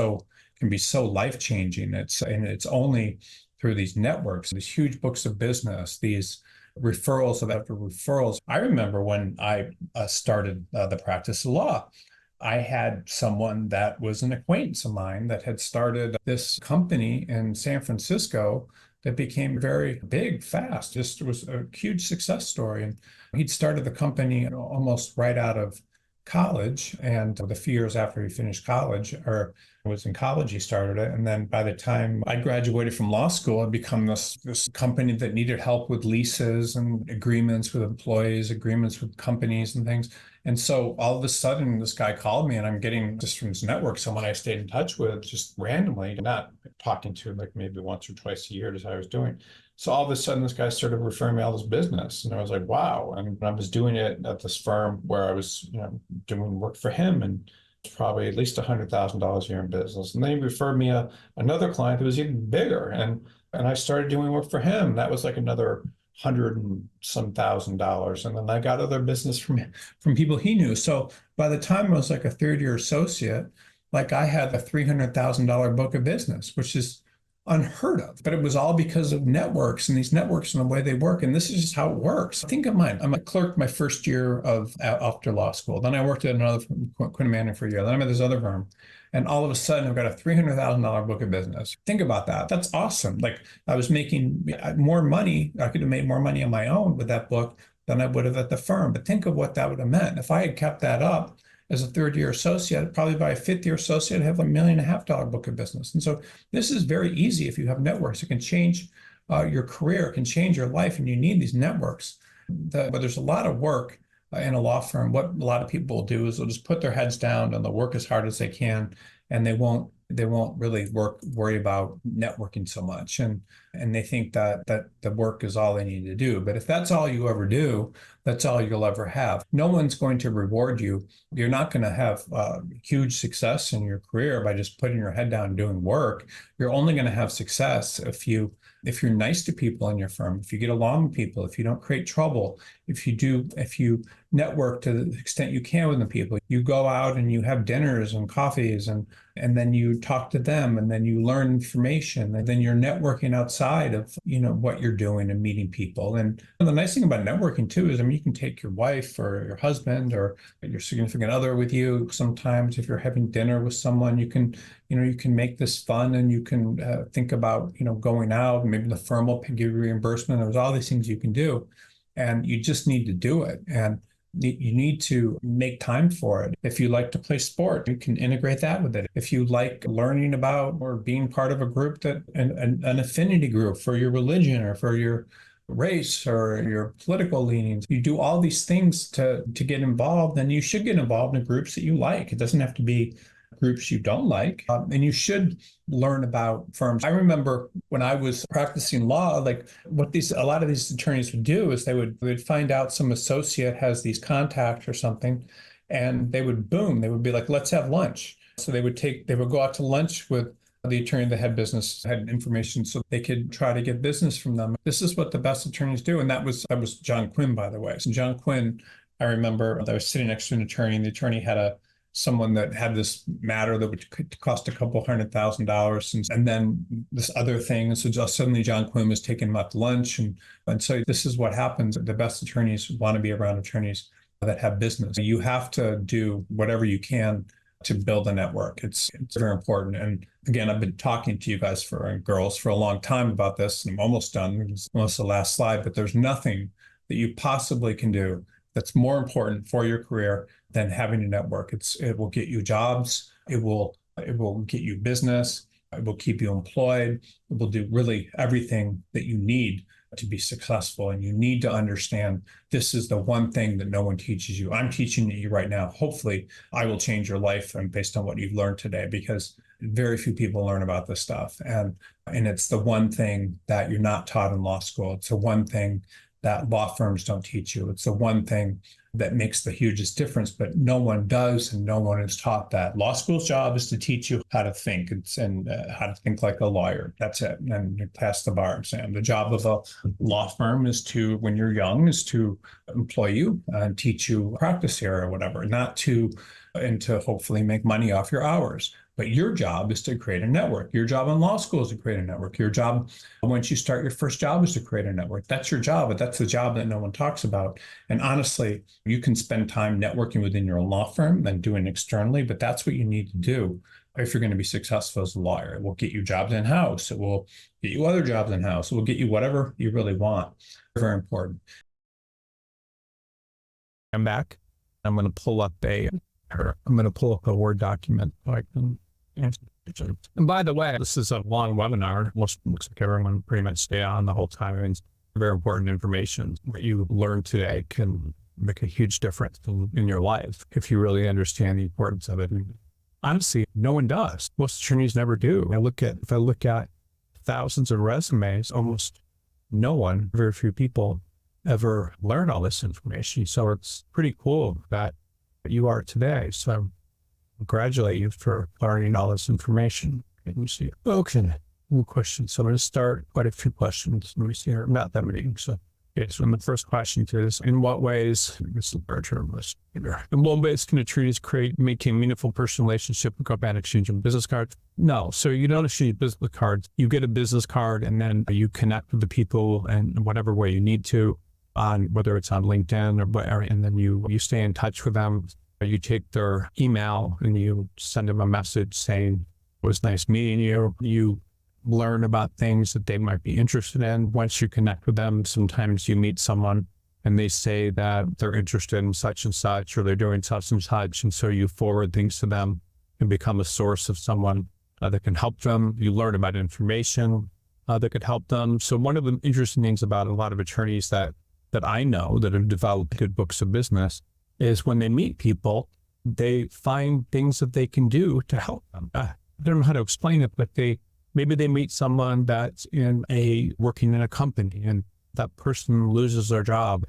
can be so life-changing. It's only through these networks, these huge books of business, these referrals after referrals. I remember when I started the practice of law, I had someone that was an acquaintance of mine that had started this company in San Francisco that became very big fast. Just was a huge success story. And he'd started the company almost right out of college. And the few years after he finished college, or was in college, he started it. And then by the time I graduated from law school, I'd become this company that needed help with leases and agreements with employees, agreements with companies and things. And so all of a sudden, this guy called me, and I'm getting just from his network someone I stayed in touch with just randomly, not talking to like maybe once or twice a year, just how I was doing. So all of a sudden, this guy started referring me all this business, and I was like, wow. And I was doing it at this firm where I was, doing work for him, and it's probably at least $100,000 a year in business. And then he referred me another client that was even bigger, and I started doing work for him. That was like another hundred and some $1,000s. And then I got other business from people he knew. So by the time I was like a third year associate, like I had a $300,000 book of business, which is unheard of. But it was all because of networks, and these networks and the way they work. And this is just how it works. Think of mine. I'm a clerk my first year of after law school. Then I worked at another firm, Quinn Manning, for a year. Then I'm at this other firm. And all of a sudden, I've got a $300,000 book of business. Think about that. That's awesome. Like I was making more money. I could have made more money on my own with that book than I would have at the firm. But think of what that would have meant. If I had kept that up as a third year associate, probably by a fifth year associate, I'd have $1.5 million book of business. And so this is very easy if you have networks. It can change your career, it can change your life, and you need these networks. But there's a lot of work in a law firm. What a lot of people will do is they'll just put their heads down and they'll work as hard as they can, and they won't really worry about networking so much, and they think that the work is all they need to do. But if that's all you ever do, that's all you'll ever have. No one's going to reward you. You're not going to have huge success in your career by just putting your head down and doing work. You're only going to have success if you're nice to people in your firm, if you get along with people, if you don't create trouble, if you network to the extent you can with the people. You go out and you have dinners and coffees, and then you talk to them, and then you learn information, and then you're networking outside of what you're doing and meeting people. And the nice thing about networking too is, you can take your wife or your husband or your significant other with you. Sometimes if you're having dinner with someone, you can make this fun, and you can think about going out. Maybe the firm will give you reimbursement. There's all these things you can do, and you just need to do it. And you need to make time for it. If you like to play sport, you can integrate that with it. If you like learning about or being part of a group an affinity group for your religion or for your race or your political leanings, you do all these things to get involved, then you should get involved in groups that you like. It doesn't have to be groups you don't like. And you should learn about firms. I remember when I was practicing law, like what a lot of these attorneys would do is they'd find out some associate has these contacts or something, and they would be like, let's have lunch. So they would go out to lunch with the attorney that had information, so they could try to get business from them. This is what the best attorneys do. And that was John Quinn, by the way. So John Quinn, I remember I was sitting next to an attorney, and the attorney had someone that had this matter that would cost a couple $100,000, and then this other thing. And so just suddenly John Quinn was taking him out to lunch. And so this is what happens. The best attorneys want to be around attorneys that have business. You have to do whatever you can to build a network. It's very important. And again, I've been talking to you guys girls for a long time about this, and I'm almost done. It's almost the last slide, but there's nothing that you possibly can do that's more important for your career than having a network. It will get you jobs. It will get you business. It will keep you employed. It will do really everything that you need to be successful. And you need to understand this is the one thing that no one teaches you. I'm teaching you right now. Hopefully, I will change your life and based on what you've learned today, because very few people learn about this stuff. And it's the one thing that you're not taught in law school. It's the one thing that law firms don't teach you. It's the one thing that makes the hugest difference, but no one does, and no one is taught that. Law school's job is to teach you how to think and how to think like a lawyer. That's it. And pass the bar exam. The job of a law firm when you're young, is to employ you and teach you practice here or whatever, and to hopefully make money off your hours. But your job is to create a network. Your job in law school is to create a network. Your job once you start your first job is to create a network. That's your job, but that's the job that no one talks about. And honestly, you can spend time networking within your law firm than doing externally, but that's what you need to do if you're going to be successful as a lawyer. It will get you jobs in-house. It will get you other jobs in-house. It will get you whatever you really want. Very important. I'm back. I'm going to pull up a Word document so I can answer. And by the way, this is a long webinar. Looks like everyone pretty much stay on the whole time. I mean, it's very important information. What you learn today can make a huge difference in your life if you really understand the importance of it. And honestly, no one does. Most attorneys never do. If I look at thousands of resumes, almost no one, very few people ever learn all this information. So it's pretty cool that you are today. So I congratulate you for learning all this information. Let me see. Okay. Questions. So I'm going to start quite a few questions. Let me see here. Not that many. So the first question is, in what ways, this is a larger list here. In what ways can attorneys making meaningful personal relationship and go about exchanging business cards? No. So you don't exchange business cards. You get a business card and then you connect with the people in whatever way you need to, on whether it's on LinkedIn or whatever, and then you stay in touch with them. You take their email and you send them a message saying, it was nice meeting you. You learn about things that they might be interested in. Once you connect with them, sometimes you meet someone and they say that they're interested in such and such, or they're doing such and such. And so you forward things to them and become a source of someone that can help them. You learn about information that could help them. So one of the interesting things about a lot of attorneys that I know that have developed good books of business is when they meet people, they find things that they can do to help them. I don't know how to explain it, but maybe they meet someone that's working in a company and that person loses their job,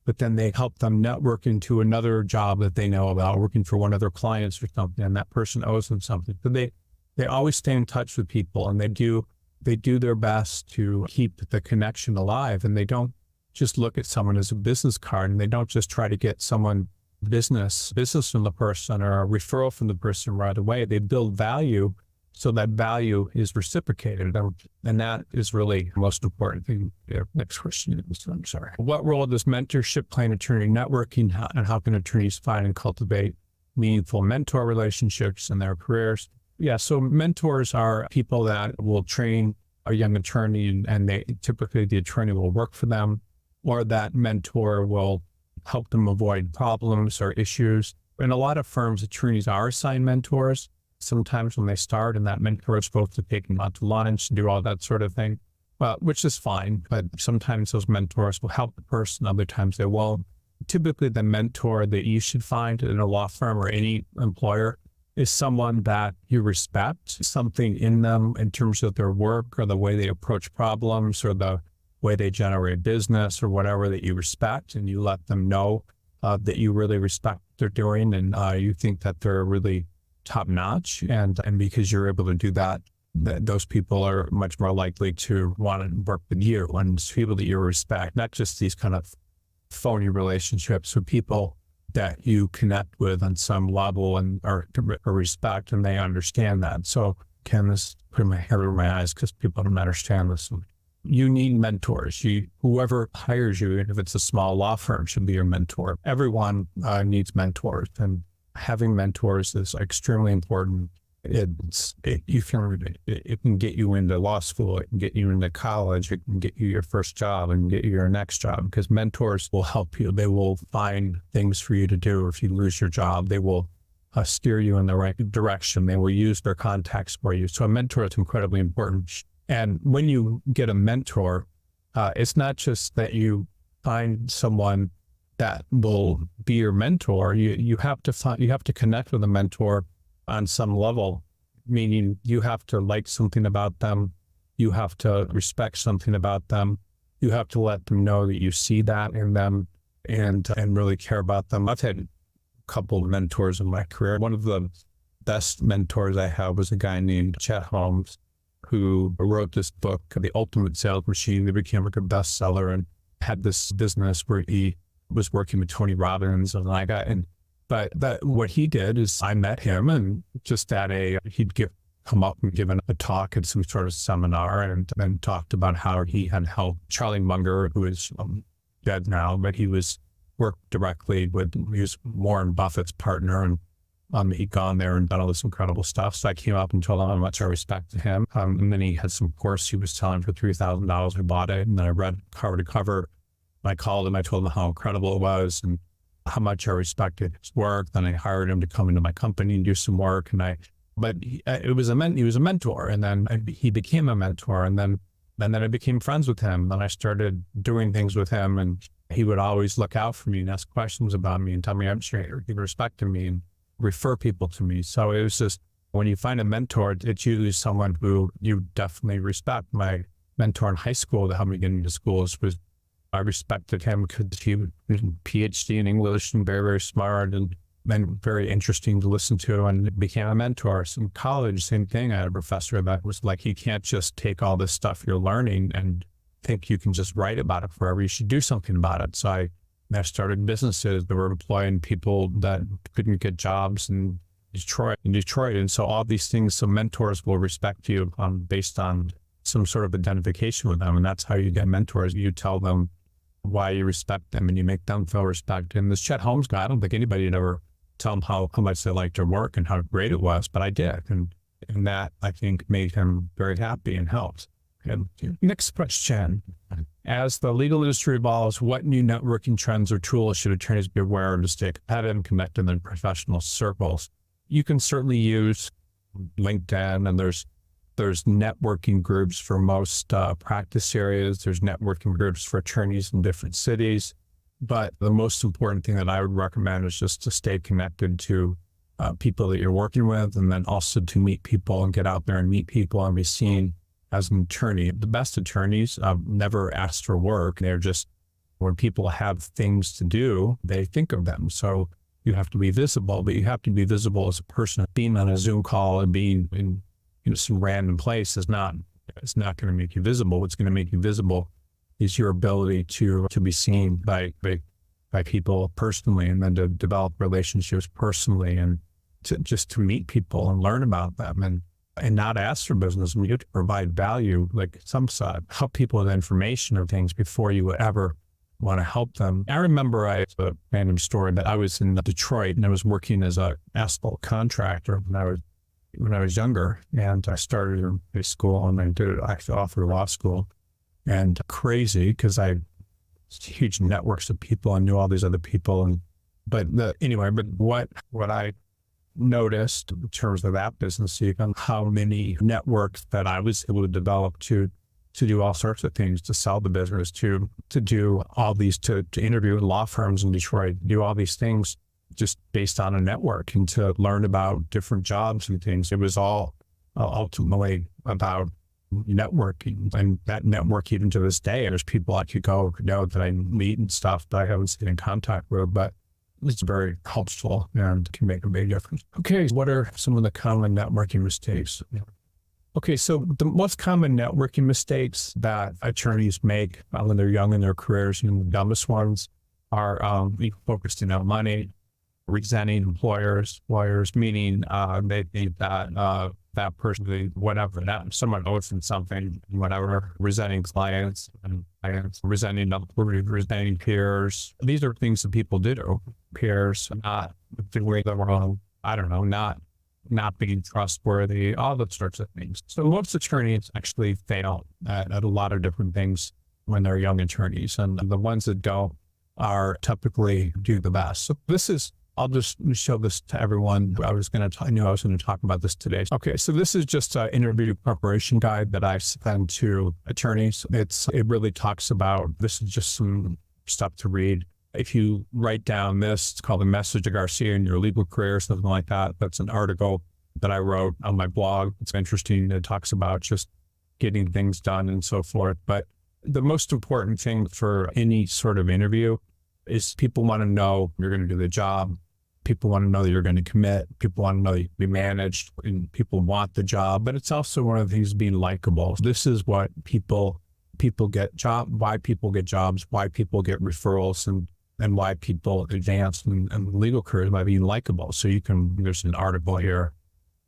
but then they help them network into another job that they know about, working for one of their clients or something, and that person owes them something. So they always stay in touch with people, and they do their best to keep the connection alive, and they don't just look at someone as a business card, and they don't just try to get someone business from the person or a referral from the person right away. They build value so that value is reciprocated. And that is really the most important thing. Next question. I'm sorry. What role does mentorship play in attorney networking, and how can attorneys find and cultivate meaningful mentor relationships in their careers? Yeah, so mentors are people that will train a young attorney, and typically the attorney will work for them, or that mentor will help them avoid problems or issues. In a lot of firms, attorneys are assigned mentors sometimes when they start, and that mentor is supposed to take them out to lunch and do all that sort of thing, which is fine. But sometimes those mentors will help the person, other times they won't. Typically, the mentor that you should find in a law firm or any employer is someone that you respect, something in them in terms of their work or the way they approach problems or the way they generate business or whatever that you respect, and you let them know that you really respect what they're doing, and you think that they're really top notch. And because you're able to do that, those people are much more likely to want to work with you, and it's people that you respect, not just these kind of phony relationships with people that you connect with on some level and or respect, and they understand that. So Ken, this putting my hair over my eyes because people don't understand this. You need mentors. Whoever hires you, and if it's a small law firm, should be your mentor. Everyone needs mentors, and having mentors is extremely important. It can get you into law school, it can get you into college, it can get you your first job and get you your next job, because mentors will help you. They will find things for you to do. If you lose your job, they will steer you in the right direction. They will use their contacts for you. So a mentor is incredibly important. And when you get a mentor, it's not just that you find someone that will be your mentor. You have to connect with a mentor on some level, meaning you have to like something about them. You have to respect something about them. You have to let them know that you see that in them and really care about them. I've had a couple of mentors in my career. One of the best mentors I had was a guy named Chet Holmes, who wrote this book, The Ultimate Sales Machine. It became like a bestseller, and had this business where he was working with Tony Robbins and But what he did is I met him and just come up and given a talk at some sort of seminar and then talked about how he had helped Charlie Munger, who is dead now, but he worked directly with, he was Warren Buffett's partner, and he'd gone there and done all this incredible stuff. So I came up and told him how much I respected him. And then he had some course he was selling for $3,000. I bought it, and then I read cover to cover. I called him, I told him how incredible it was and how much I respected his work. Then I hired him to come into my company and do some work. He was a mentor, and then he became a mentor, and then I became friends with him. Then I started doing things with him, and he would always look out for me and ask questions about me and tell me I'm sure he respected me and refer people to me. So it was just, when you find a mentor, it's usually someone who you definitely respect. My mentor in high school that helped me get into schools I respected him because he was a PhD in English and very, very smart and very interesting to listen to, and became a mentor. So in college, same thing. I had a professor that was like, you can't just take all this stuff you're learning and think you can just write about it forever. You should do something about it. So I started businesses that were employing people that couldn't get jobs in Detroit. And so all these things, so mentors will respect you based on some sort of identification with them. And that's how you get mentors. You tell them why you respect them and you make them feel respected. And this Chet Holmes guy, I don't think anybody had ever tell him how much they liked their work and how great it was, but I did. And that, I think, made him very happy and helped. And next question. As the legal industry evolves, what new networking trends or tools should attorneys be aware of to stay competitive and connected in professional circles? You can certainly use LinkedIn, and there's networking groups for most practice areas. There's networking groups for attorneys in different cities. But the most important thing that I would recommend is just to stay connected to people that you're working with, and then also to meet people and get out there and meet people and be seen as an attorney. The best attorneys never ask for work. They're just, when people have things to do, they think of them. So you have to be visible, but you have to be visible as a person. Being on a Zoom call and being in some random place it's not going to make you visible. What's going to make you visible is your ability to be seen by people personally, and then to develop relationships personally, and to meet people and learn about them, and not ask for business. I mean, you have to provide value, like some side, help people with information or things before you would ever want to help them. I remember a random story that I was in Detroit and I was working as a asphalt contractor when I was younger, and I started in high school and I actually offered law school. And crazy, because I huge networks of people. I knew all these other people, but what I noticed in terms of that business, even how many networks that I was able to develop to do all sorts of things, to sell the business, to do all these, to interview law firms in Detroit, do all these things just based on a network, and to learn about different jobs and things. It was all ultimately about networking, and that network, even to this day, there's people I could know that I meet and stuff that I haven't stayed in contact with, but it's very helpful and can make a big difference. Okay, what are some of the common networking mistakes? Okay, so the most common networking mistakes that attorneys make when they're young in their careers, and the dumbest ones are focusing on money, resenting employers, lawyers, meaning they think that person, whatever, that someone owes them something, whatever, resenting clients, resenting peers. These are things that people do. Peers, not doing them wrong, I don't know, not being trustworthy, all those sorts of things. So most attorneys actually fail at a lot of different things when they're young attorneys, and the ones that don't are typically do the best. So I'll just show this to everyone. I knew I was going to talk about this today. Okay, so this is just an interview preparation guide that I send to attorneys. It really talks about, this is just some stuff to read. If you write down this, it's called A Message to Garcia in Your Legal Career, something like that. That's an article that I wrote on my blog. It's interesting. It talks about just getting things done and so forth. But the most important thing for any sort of interview is people want to know you're going to do the job. People want to know that you're going to commit. People want to know that you can be managed, and people want the job. But it's also one of the things, being likable. This is what people get why people get jobs, why people get referrals. And and why people advance in legal careers by being likable. So there's an article here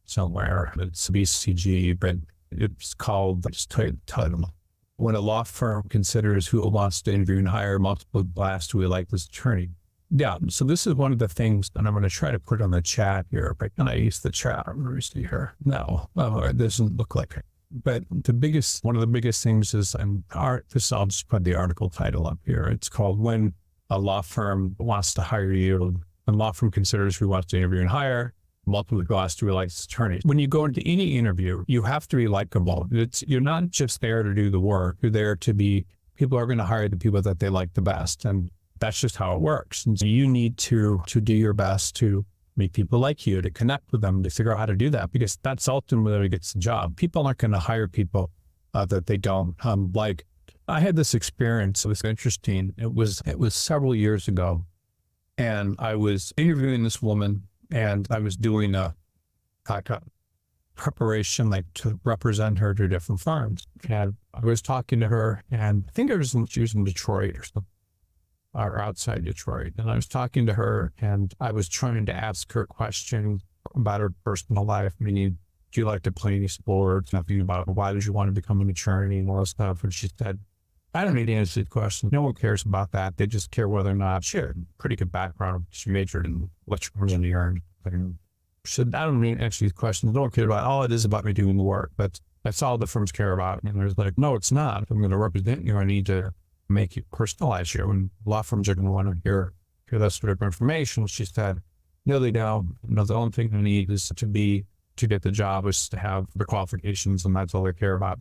somewhere, it's BCG, but it's called, just title, when a law firm considers who it wants to interview and hire, multiple glass to a like this attorney. Yeah, so this is one of the things, and I'm going to try to put on the chat here, but can I use the chat? Let me see here. No, it doesn't look like it. But one of the biggest things is, I'll just put the article title up here. It's called When a Law Firm Wants to Hire You, and law firm considers who wants to interview and hire, multiple glass to a licensed attorney. When you go into any interview, you have to be likable. You're not just there to do the work. You're there to be, people are going to hire the people that they like the best. And that's just how it works. And so you need to do your best to make people like you, to connect with them, to figure out how to do that, because that's ultimately what gets the job. People aren't going to hire people that they don't like. I had this experience. It was interesting. It was several years ago, and I was interviewing this woman, and I was doing a preparation to represent her to different firms. And I was talking to her, and I think she was in Detroit or something, or outside Detroit. And I was talking to her, and I was trying to ask her questions about her personal life. Meaning, do you like to play any sports? Nothing about why did you want to become an attorney and all that stuff. And she said, I don't need to answer the question. No one cares about that. They just care whether or not she had a pretty good background. She majored in electrical engineering. She said, I don't need to answer these questions. No one cares about it. All it is about me doing the work. But that's all the firms care about. And I was like, no, it's not. If I'm going to represent you, I need to make you personalize you. And law firms are going to want to hear that sort of information. She said, no, they don't. The only thing I need is to get the job, is to have the qualifications, and that's all they care about.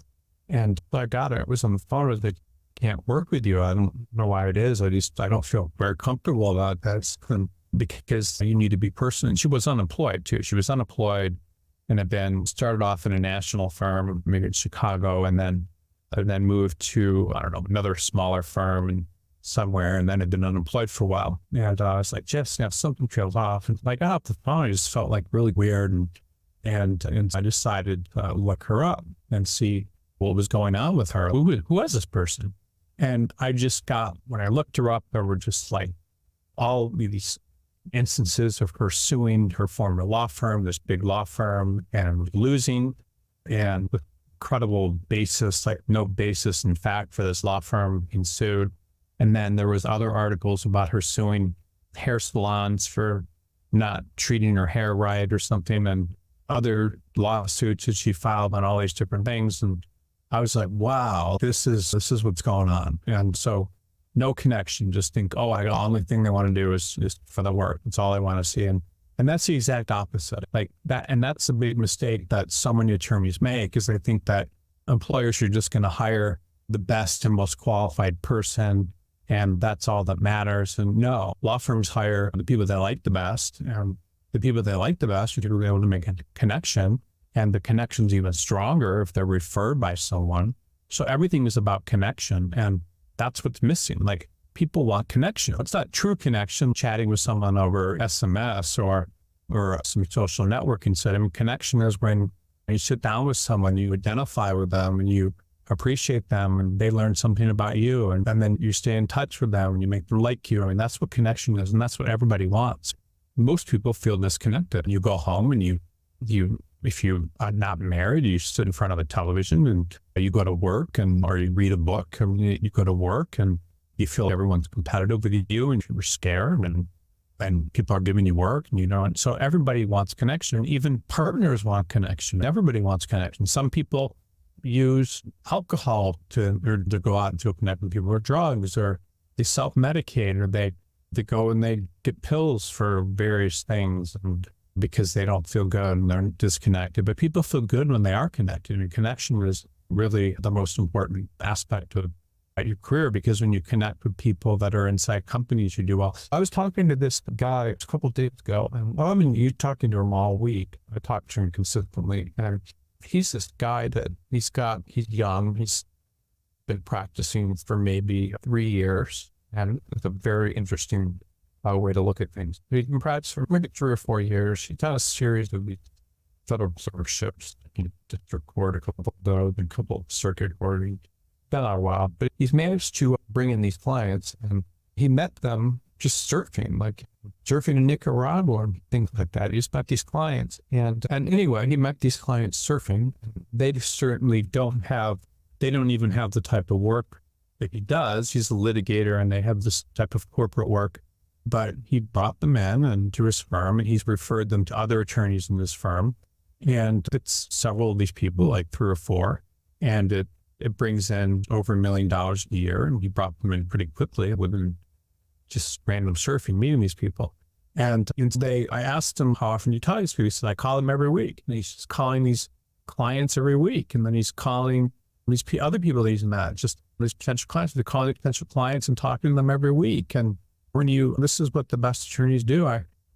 And I got her. It was on the phone. I was like, can't work with you. I don't know why it is. I don't feel very comfortable about that, because you need to be personal. And she was unemployed too. She was unemployed and had been started off in a national firm, maybe in Chicago, and then moved to, I don't know, another smaller firm somewhere, and then had been unemployed for a while. And I was like, Jeff, something trails off. And I got off the phone. I just felt really weird. And I decided to look her up and see what was going on with her. Who was this person? And when I looked her up, there were just all these instances of her suing her former law firm, this big law firm, and losing, and with incredible basis, no basis in fact for this law firm being sued. And then there was other articles about her suing hair salons for not treating her hair right or something, and other lawsuits that she filed on all these different things. And I was like, wow, this is what's going on. And so no connection, just think, the only thing they want to do is for the work. That's all they want to see. And that's the exact opposite. And that's a big mistake that so many attorneys make, is they think that employers are just going to hire the best and most qualified person, and that's all that matters. And no, law firms hire the people they like the best, and the people they like the best, you're going to be able to make a connection. And the connection's even stronger if they're referred by someone. So everything is about connection, and that's what's missing. People want connection. It's not true connection, chatting with someone over SMS or some social networking setting. Connection is when you sit down with someone, you identify with them, and you appreciate them, and they learn something about you, and then you stay in touch with them, and you make them like you. That's what connection is, and that's what everybody wants. Most people feel disconnected. You go home, and you if you are not married, you sit in front of a television, and you go to work, or you read a book, and you go to work, and you feel everyone's competitive with you, and you're scared, and people are giving you work, and so everybody wants connection. Even partners want connection. Everybody wants connection. Some people use alcohol to go out and to connect with people, or drugs, or they self-medicate, or they go and they get pills for various things, and because they don't feel good and they're disconnected. But people feel good when they are connected. And connection is really the most important aspect of your career, because when you connect with people that are inside companies, you do well. I was talking to this guy a couple of days ago, and you're talking to him all week. I talk to him consistently, and he's this guy that he's young. He's been practicing for maybe 3 years, and it's a very interesting way to look at things. He's been practicing for maybe 3 or 4 years. He's done a series of these federal clerkships, district court, a couple of circuit court. Been on a while, but he's managed to bring in these clients, and he met them just surfing in Nicaragua and things like that. He's met these clients. And anyway, he met these clients surfing. They certainly don't even have the type of work that he does. He's a litigator and they have this type of corporate work. But he brought them in and to his firm, and he's referred them to other attorneys in his firm. And it's several of these people, like 3 or 4. And it brings in over $1 million a year. And he brought them in pretty quickly within just random surfing, meeting these people. And I asked him, how often do you tell these people? He said, I call them every week. And he's just calling these clients every week. And then he's calling these other people that he's met, just these potential clients. They're calling potential clients and talking to them every week. And this is what the best attorneys do.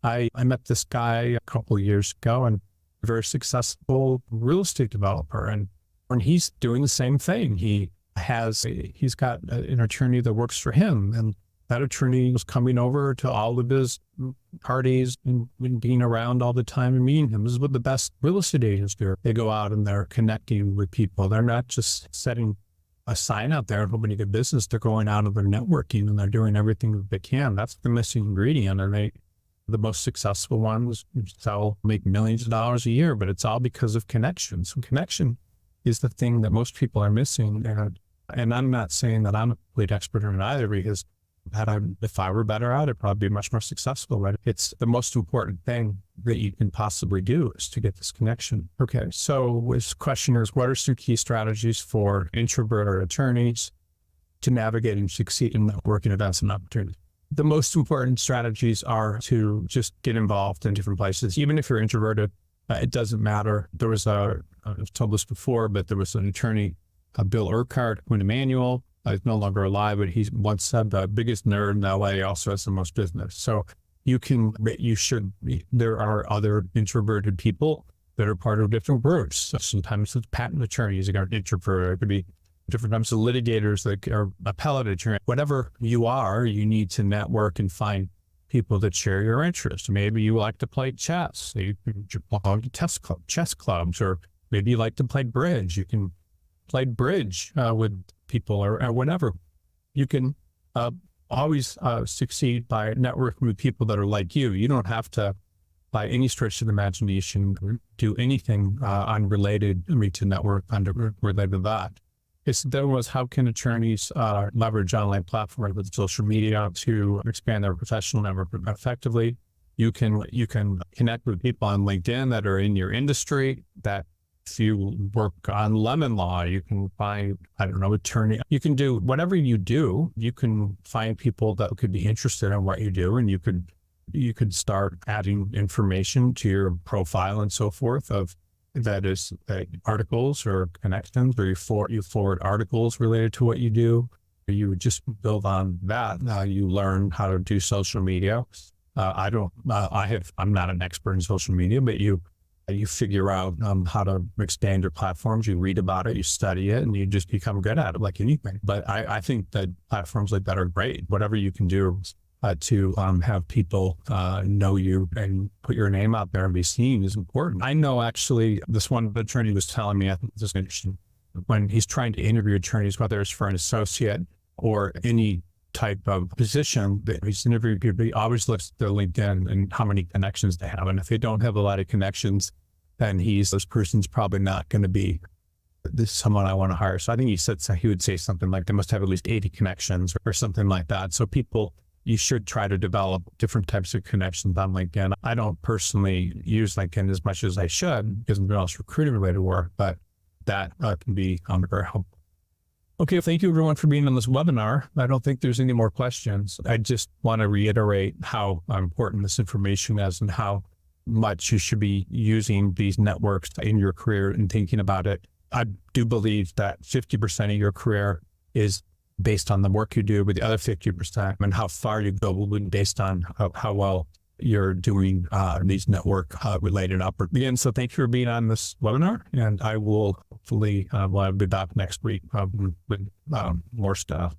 I met this guy a couple of years ago, and a very successful real estate developer. And when he's doing the same thing, he's got an attorney that works for him. And that attorney was coming over to all of his parties and being around all the time and meeting him. This is what the best real estate agents do. They go out and they're connecting with people. They're not just setting a sign out there and hoping to get business. They're going out and they're networking and they're doing everything that they can. That's the missing ingredient. And the most successful ones make millions of dollars a year, but it's all because of connections. And connection is the thing that most people are missing. And I'm not saying that I'm a complete expert in it either, because if I were better at it, I'd probably be much more successful. Right? It's the most important thing that you can possibly do is to get this connection. Okay, so this question is, what are some key strategies for introverted attorneys to navigate and succeed in networking events and opportunities? The most important strategies are to just get involved in different places. Even if you're introverted, it doesn't matter. There was I've told this before, but there was an attorney, Bill Urquhart, Quinn Emanuel. He's no longer alive, but he once said the biggest nerd in LA also has the most business. So there are other introverted people that are part of different groups. So sometimes it's patent attorneys that are introverted. It could be different types of litigators that are appellate attorneys. Whatever you are, you need to network and find people that share your interests. Maybe you like to play chess. So you can belong to chess clubs, or maybe you like to play bridge. You can play bridge with people or whatever. You can always succeed by networking with people that are like you. You don't have to, by any stretch of the imagination, do anything unrelated to network unrelated to that. How can attorneys leverage online platforms with social media to expand their professional network effectively? You can connect with people on LinkedIn that are in your industry. That if you work on lemon law, you can find, attorney. You can do whatever you do. You can find people that could be interested in what you do, and you could start adding information to your profile and so forth of that is articles or connections, or you forward articles related to what you do. You just build on that. You learn how to do social media. I'm not an expert in social media, but you figure out how to expand your platforms. You read about it, you study it, and you just become good at it like anything. But I think that platforms like that are great. Whatever you can do to have people know you and put your name out there and be seen is important. I know actually this one attorney was telling me, I think this is interesting, when he's trying to interview attorneys, whether it's for an associate or any type of position that he's interviewing people, he always looks at their LinkedIn and how many connections they have. And if they don't have a lot of connections, then this person's probably not going to be someone I want to hire. So I think he would say something like they must have at least 80 connections or something like that. So you should try to develop different types of connections on LinkedIn. I don't personally use LinkedIn as much as I should because I'm doing all this recruiting related work, but that can be very helpful. Okay, thank you everyone for being on this webinar. I don't think there's any more questions. I just want to reiterate how important this information is and how much you should be using these networks in your career and thinking about it. I do believe that 50% of your career is based on the work you do, with the other 50% and how far you go will be based on how well you're doing these network related opportunities. Again, so thank you for being on this webinar, and I will hopefully I'll be back next week with more stuff.